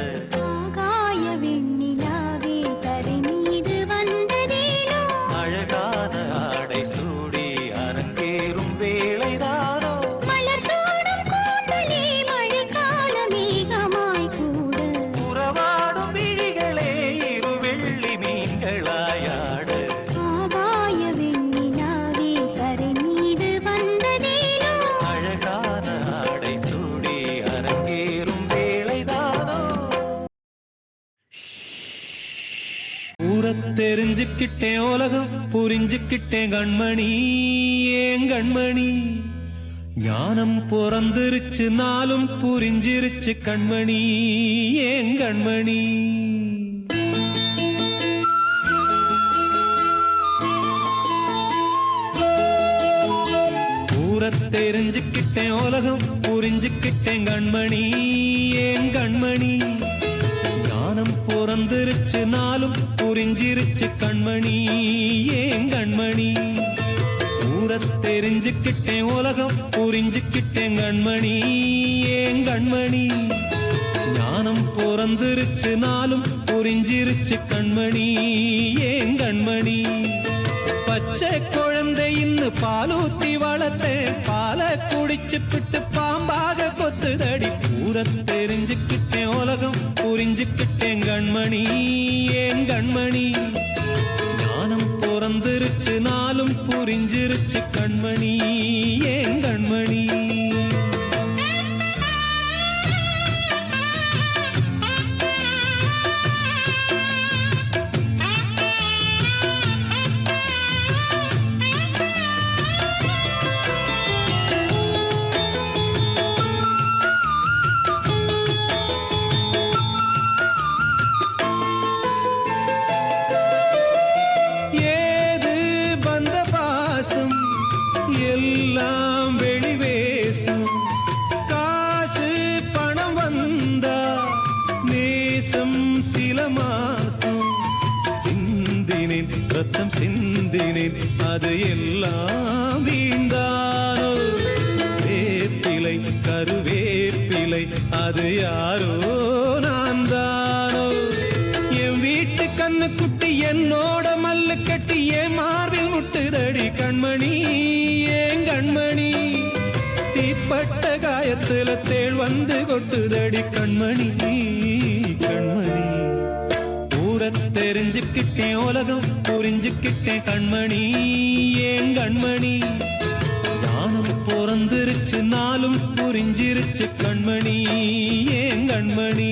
ஆகாய வெண்ணிலாவே தரை மீது வந்ததேனோ அழகான ஆடை சூடி அரங்கேறும் வேளைதானோ மலர் சூடும் கூந்தலே மழைக்கால மேகமாய் கூட உறவாடும் விழிகளே இரு வெள்ளி மீன்களாயாடு ஆகாய வெண்ணிலாவே தரை மீது வந்ததேனோ அழகான ஆடை சூடி அரங்கேறும் வேளைதானோ ஊரத் தெரிஞ்சுக்கிட்டேன் உலகம் புரிஞ்சுக்கிட்டேன் கண்மணி ஏன் கண்மணி ஞானம் பிறந்திருச்சு நாளும் புரிஞ்சிருச்சு கண்மணி ஏன் கண்மணி ஊரத் தெரிஞ்சுக்கிட்டேன் உலகம் புரிஞ்சுக்கிட்டேன் கண்மணி ஏன் கண்மணி ஞானம் பிறந்திருச்சு நாளும் புரிஞ்சிருச்சு கண்மணி ஏன் கண்மணி ஊரத் தெரிஞ்சுக்கிட்டேன் உலகம் புரிஞ்சுக்கிட்டேன் கண்மணி ஏன் கண்மணி ஞானம் பிறந்திருச்சு நாளும் புரிஞ்சிருச்சு கண்மணி ஏன் கண்மணி பச்சை குழந்தை இன்னும் பாலூத்தி வளர்த்தேன் பாலை குடிச்சு பிட்டு பாம்பாக கொத்துதடி ஊரத் தெரிஞ்சுக்கிட்டேன் உலகம் புரிஞ்சுக்கிட்டேன் கண்மணி ஏன் கண்மணி ஞானம் பிறந்திருச்சு நாளும் புரிஞ்சிருச்சு கண்மணி ஏன் கண்மணி ஏது பந்த பாசம் எல்லாம் வெளிவேசம் காசு பணம் வந்தா நேசம் சில மாசம் சிந்தினேன் ரத்தம் சிந்தினேன் அது எல்லாம் வீண்டானோ வேப்பிலை கருவேப்பிலை அது யாரோ நான் தானோ என் வீட்டு கண்ணு குட்டி என்னோட மல்லு கட்டி என் மார்பில் முட்டுதடி கண்மணி ஏன் கண்மணி தீப்பட்ட காயத்துல தேள் வந்து கொட்டுதடி கண்மணி கண்மணி ஊரத் தெரிஞ்சுக்கிட்டேன் உலகம் புரிஞ்சுக்கிட்டேன் கண்மணி ஏன் கண்மணி ஞானம் பிறந்திருச்சு நாளும் புரிஞ்சிருச்சு கண்மணி ஏன் கண்மணி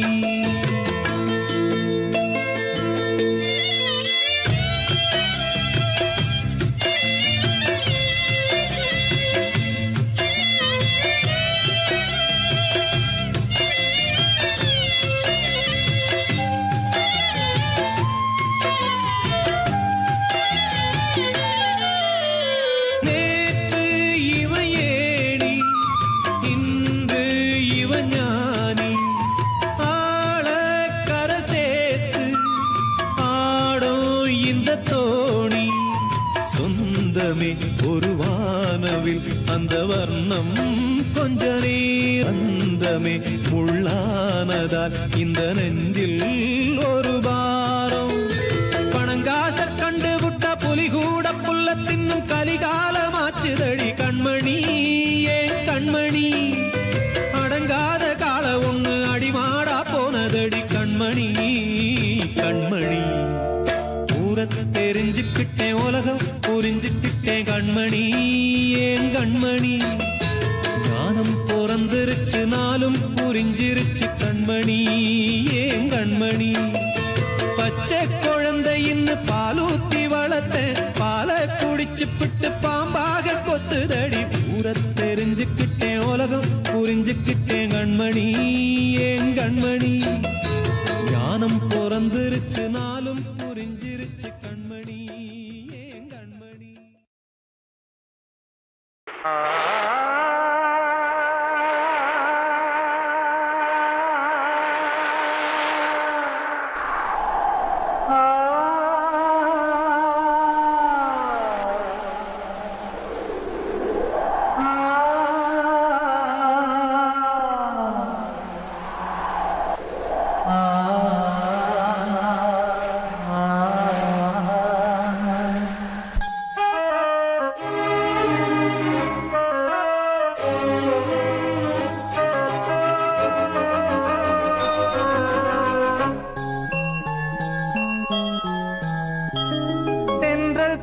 ஒரு வானவில் அந்த வர்ணம் கொஞ்ச நேரந்தமே முள்ளானதால் இந்த நெஞ்சில் ஒரு பாரம் பணங்காச கண்டு விட்ட புலி கூட புல்ல தின்னும் கலிகாலமாச்சுதடி கண்மணி ஏன் கண்மணி அடங்காத கால ஒண்ணு அடிமாடா போனதடி கண்மணி கண்மணி தெரிஞ்சுக்கிட்டேன் உலகம் புரிஞ்சுக்கிட்டேன் கண்மணி ஏன் கண்மணி ஞானம் பிறந்திருச்சு நாளும் புரிஞ்சிருச்சு கண்மணி ஏன் கண்மணி பச்சை குழந்தை இன்னும் பாலூத்தி வளர்த்தேன் பாலை குடிச்சு பிட்டு பாம்பாக கொத்துதடி பூர தெரிஞ்சுக்கிட்டேன் உலகம் புரிஞ்சுக்கிட்டேன் கண்மணி ஏன் கண்மணி ஞானம் பிறந்திருச்சு நாளும் புரிஞ்சிருச்சு கண்மணி ஏன் கண்மணி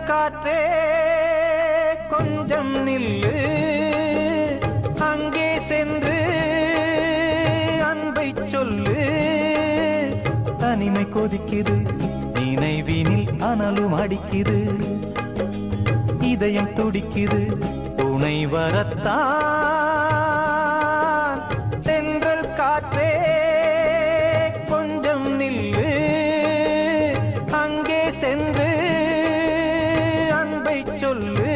காற்றே கொஞ்சம் நில்லு அங்கே சென்று அன்பை சொல்லு தனிமை கொதிக்குது நினைவினில் அனலும் அடிக்குது இதயம் துடிக்குது துணை வரத்தான் தென்றல் காற்றே கொஞ்சம் நில்லு அங்கே சென்று சொல்லு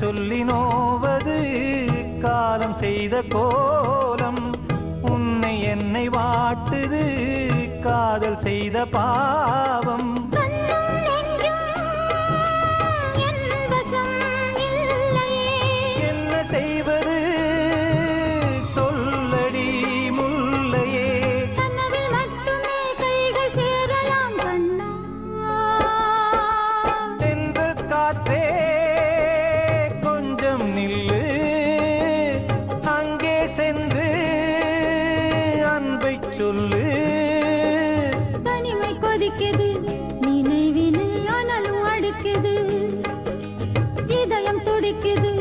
சொல்லி நோவது காலம் செய்த கோலம் உன்னை என்னை வாட்டுது காதல் செய்த பாவம் என்ன செய்வது சொல்லடி முல்லையே தென்றல் காற்றே நில்லு அங்கே சென்று அன்பை சொல்லு தனிமை கொதிக்குது நினைவினில் அனலும் அடிக்குது இதயம் துடிக்குது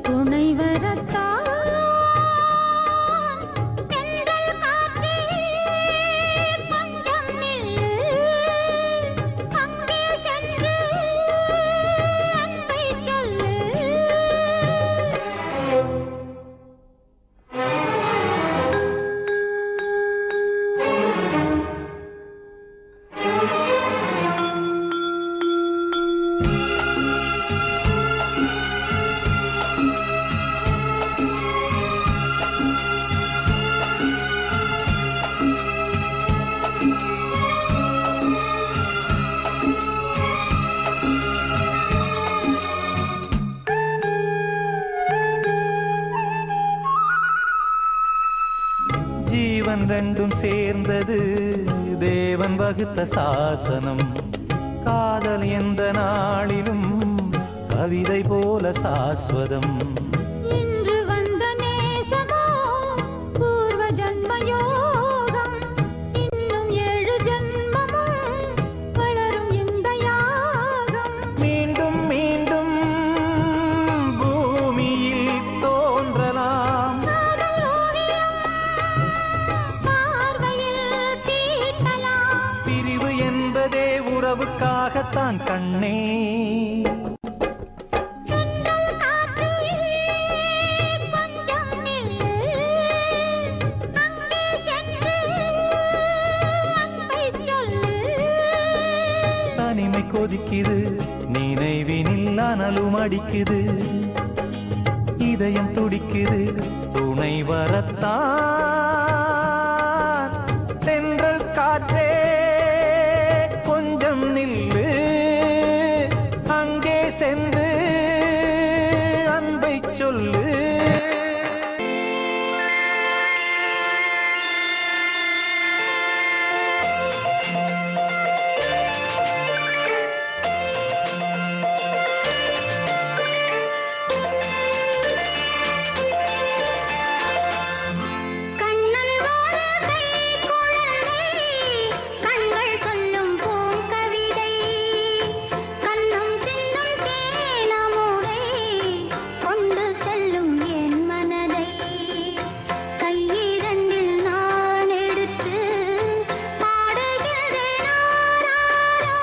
துணை வரத்தான் தென்றல் காற்றே கொஞ்சம் நில்லு அங்கே சென்று அன்பை சொல்லு வகுத்த சாசனம். காதல் எந்த நாளிலும் கவிதை போல சாஸ்வதம். இன்று வந்த நேசமோ பூர்வ ஜன்ம யோகம். இன்னும் 7 ஜன்மமும் வளரும் இந்த யாகம். மீண்டும் மீண்டும் பூமியில் தோன்றலாம். காதல் ஓவியம் பார்வையில் தீட்டலாம். பிரிவு என்பதே உறவுக்காகத்தான் கண்ணே. சென்றல் காற்றிலே கொஞ்சம் நில்லு. அங்கே சென்று அன்பைச் சொல்லு. தனிமை கொதிக்குது, நினைவினில் அனலும் அடிக்குது. இதயம் துடிக்குது, துணை வரத்தான். சென்றல் காற்றே கொஞ்சம் நில்லு. அங்கே சென்று அன்பை சொல்லு. கண்ணன் வாரகை குழந்தை கண்கள் சொல்லும் பூங்கவிதை. கண்ணும் சிந்தும் தேனமுதை கொண்டு செல்லும் என் மனதை. கையிரண்டில் நான் எடுத்து பாடுகிறேன் ஆராரோ.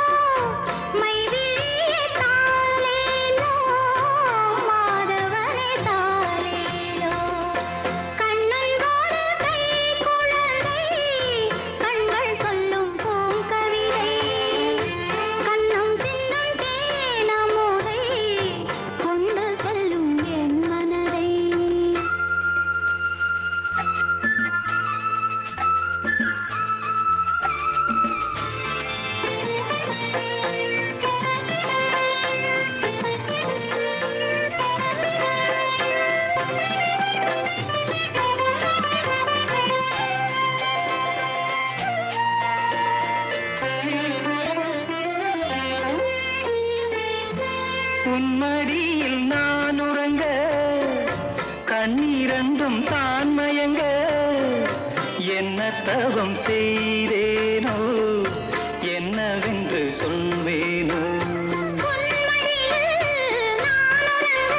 மைவிழியே தாலேலோ மாதவனே தாலேலோ. கண்ணன் வாரகை குழந்தை கண்கள் சொல்லும் பூங்கவிதை. கண்ணும் சிந்தும் தேனமுதை கொண்டு செல்லும் என் மனதை. உன்மடியில் நான் உறங்க கண்ணீரண்டும் தான் மயங்க. என்ன தவம் செய்தேனோ என்னவென்று சொல்வேனோ. பொன்மடியில் நான் உறங்க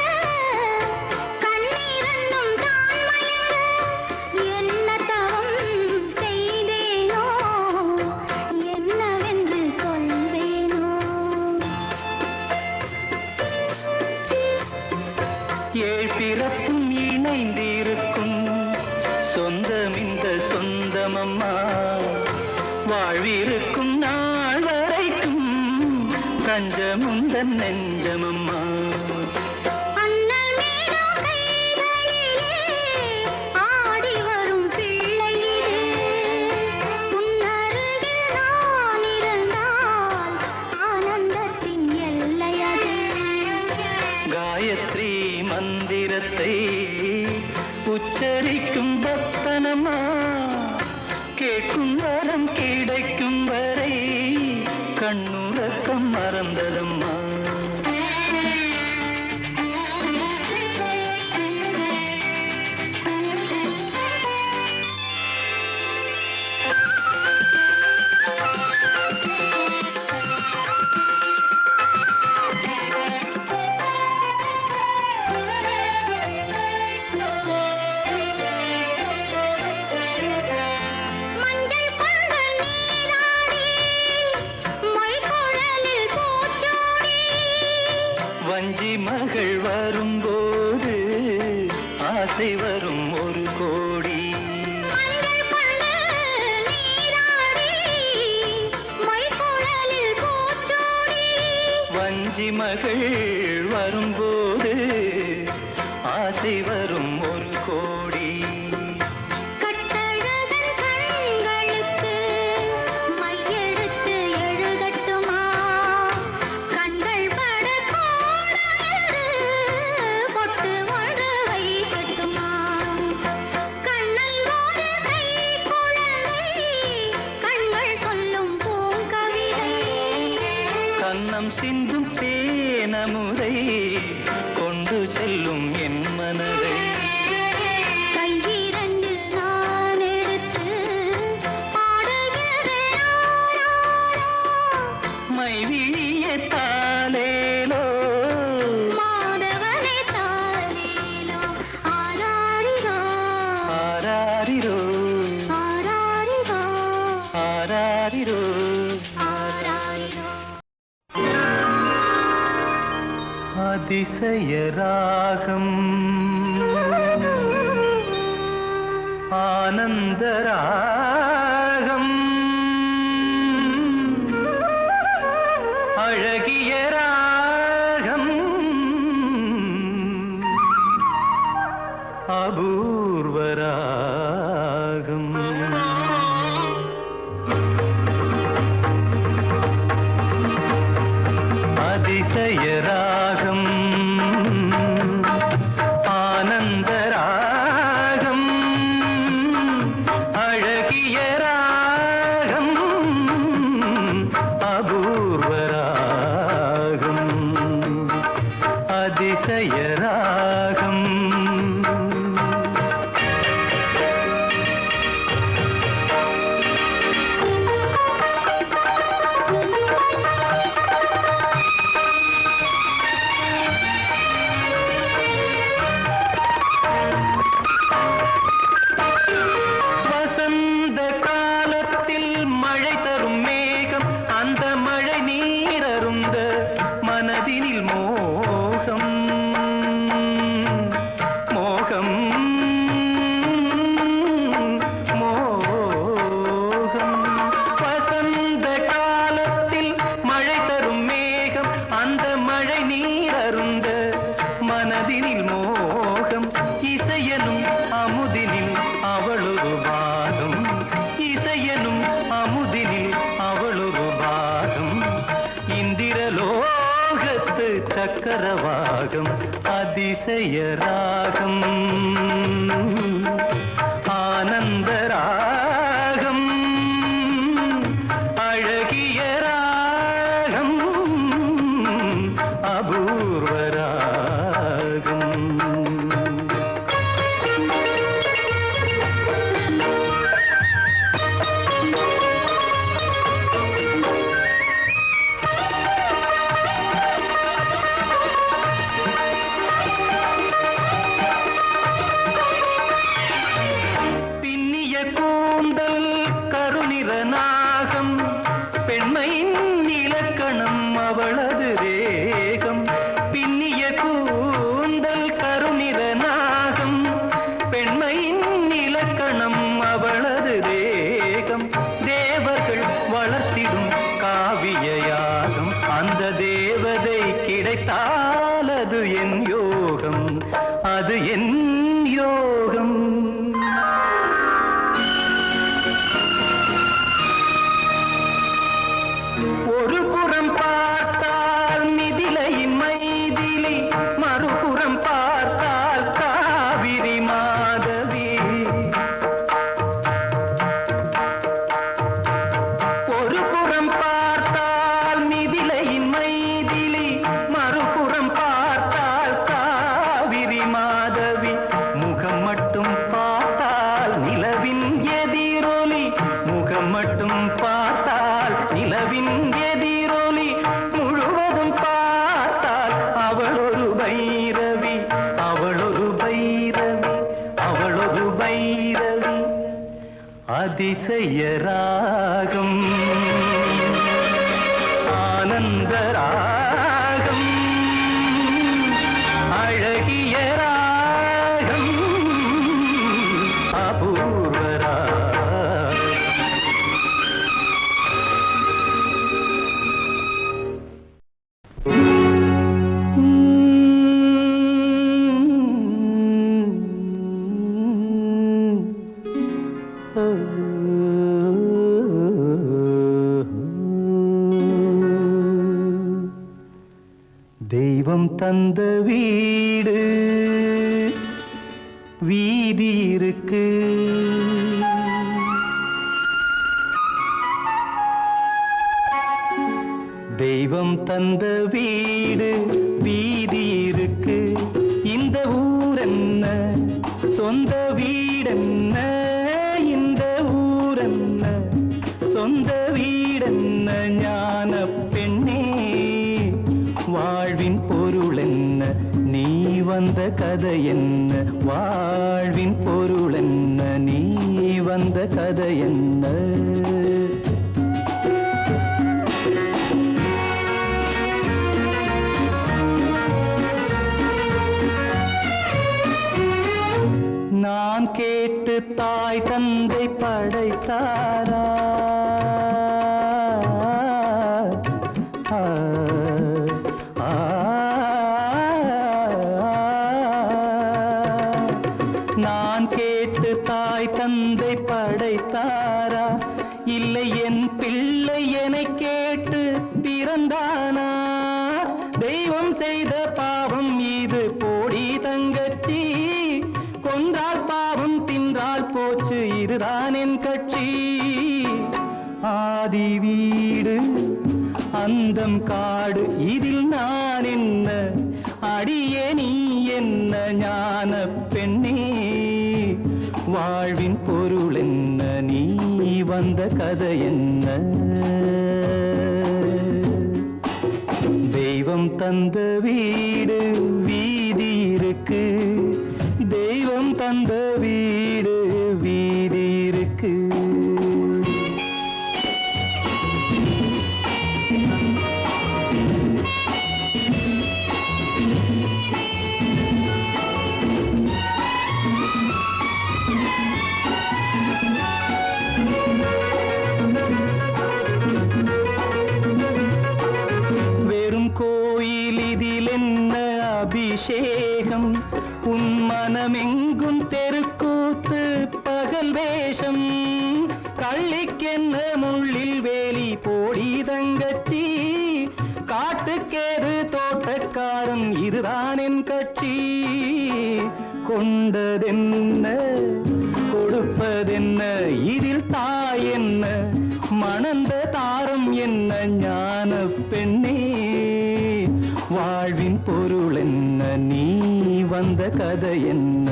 கண்ணீரண்டும் தான் மயங்க. என்ன தவம் செய்தேனோ என்னவென்று சொல்வேனோ. ஏழ் பிறப்பும் இணைந்திருக்கும் சொந்தம் இந்த சொந்தமம்மா. வாழ்விருக்கும் நாள் வரைக்கும் தஞ்சமுந்தன் நெஞ்சமம்மா. அண்ணல் மீதும் கைகளிலே ஆடி வரும் பிள்ளை இது. உன்னருகில் நான் இருந்தால் ஆனந்தத்தின் எல்லை அது. காயத்ரி மந்திரத்தை உச்சரிக்கும் பக்தனம்மா. கேட்கும் வரம் கிடைக்கும் வரை கண்ணுறக்கம் மறந்ததம்மா. மஞ்சள் கொண்ட நீராடி மொய்குழலில் பூச்சூடி. வஞ்சி மகள் வரும்போது ஆசை வரும் 1 கோடி. மஞ்சள் கொண்ட நீராடி மொய்குழலில் பூச்சூடி. வஞ்சி மகள் வரும்போது ஆசை வரும் 1 கோடி. கட்டழகன் கண்களுக்கு மையெடுத்து எழுதட்டுமா. கண்கள் பட கோடாயிரு பொட்டு ஒன்று வைக்கட்டுமா. கண்ணன் வாரகை குழந்தை கண்கள் சொல்லும் பூ கன்னம் சிந்தும் தேனமுதை கொண்டு செல்லும் என் மனதை கையிரண்டில் நான் எடுத்து பாடுகிறேன் மைவிழிய தாலேலோ மாதவனே தாலேலோ ஆராரிரோ ஆராரிரோ ஆராரிரோ ஆராரிரோ ஆராரிரோ அதிசய ராகம் ஆனந்த ராகம் அழகிய ராகம் அபூர்வ ராகம் அதிசய ராகம் ஆனந்த ராகம் அழகிய ராகம் அபூர்வ ராகம் அதிசய ராகம் வசந்த காலத்தில் மழை தரும் மேகம் அந்த மழை நீரருந்த மனதினில் மோகம் மோகம் மோகம் வசந்த காலத்தில் மழை தரும் மேகம் அந்த மழை நீரருந்த மனதினில் மோகம் இசையனும் அமுதினில் அவளொரு பாகம் இசையனும் அமுதினில் அவளொரு பாகம் இந்திரலோகத்து சக்கரவாகம் அதிசய ராகம் ஆனந்த ராகம் அழகிய ராகம் அபூர்வ ராகம் பின்னிய கூந்தல் கருநிற நாகம் பெண்மையின் இலக்கணம் அவளது வேகம் பின்னிய கூந்தல் கருநிற நாகம் பெண்மையின் இலக்கணம் அவளது வேகம் தேவர்கள் வளர்த்திடும் காவிய யாகம் அந்த தேவதை கிடைத்தால் அது என் யோகம் அது என் யோகம் ஒரு புறம் பார்த்தால் மிதிலையின் மைதிலி மறுபுறம் பார்த்தால் காவிரி மாதவி ஒரு புறம் பார்த்தால் மிதிலையின் மைதிலி மறுபுறம் பார்த்தால் காவிரி மாதவி முகம் மட்டும் பார்த்தால் நிலவின் எதிரொலி முகம் மட்டும் பார்த்தால் நிலவின் எதிரொலி முழுவதும் பார்த்தால் அவளொரு பைரவி அவளொரு பைரவி அவளொரு பைரவி அதிசய ராகம் ஆனந்த ராகம் அழகிய ராகம் அபூர்வ ராகம் தெய்வம் தந்த வீடு வீதி இருக்கு தெய்வம் தந்த வீடு வீதி இருக்கு, இந்த ஊரென்ன சொந்த வீடென்ன, இந்த ஊரென்ன சொந்த வீடென்ன, ஞான பெண்ணே வாழ்வின் பொருள் என்ன, நீ வந்த கதை என்ன, வாழ்வின் பொருள் என்ன, நீ வந்த கதை என்ன. நான் கேட்டு தாய் தந்தை படைத்தாரா, நான் கேட்டு தாய் தந்தை படைத்தாரா, இல்லை என் பிள்ளை என்னை கேட்டு பிறந்தானா, தெய்வம் செய்த பாவம் இது போடி தங்கச்சி, கொன்றால் பாவம் தின்றால் போச்சு இதுதான் என் கட்சி. ஆதி வீடு அந்தம் காடு இதில் நான் என்ன, அடியே நீ என்ன ஞான பெண்ணே, வாழ்வின் பொருள் என்ன, நீ வந்த கதை என்ன. தெய்வம் தந்த வீடு வீதி இருக்கு, தெய்வம் தந்த வீடு வீதி இருக்கு. வெறும் கோயில் இதில் என்ன அபிஷேகம், உன் மனமெங்கும் தெருக்கூத்து பகல் வேஷம், கள்ளிக்கென்ன முள்ளில் வேலி போடி தங்கச்சி, காட்டுக்கேது தோட்டக்காரன் இதுதான் என் கட்சி. கொண்டதென்ன கொடுப்பதென்ன இதில் தாய் என்ன, மணந்த தாரம் என்ன ஞான பெண்ணே, வாழ்வின் பொருள் என்ன, நீ வந்த கதை என்ன.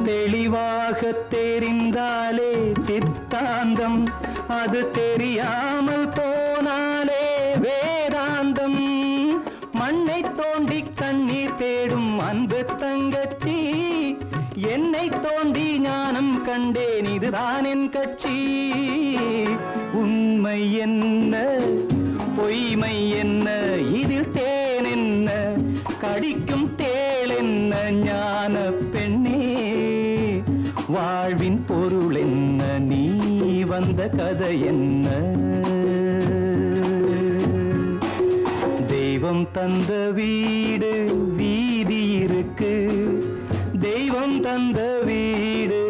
தெளிவாக தெரிந்தாலே சித்தாந்தம், அது தெரியாமல் போனாலே வேதாந்தம், மண்ணை தோண்டி கண்ணீர் தேடும் அன்பு தங்கச்சி, என்னை தோண்டி ஞானம் கண்டேன் இதுதான் என் கட்சி. உண்மை என்ன பொய்மை என்ன இதில் தேன் என்ன, கடிக்கும் தேள் என்ன ஞான பெண்ணே, வாழ்வின் பொருள் என்ன, நீ வந்த கதை என்ன. தெய்வம் தந்த வீடு வீதி இருக்கு, தெய்வம் தந்த வீடு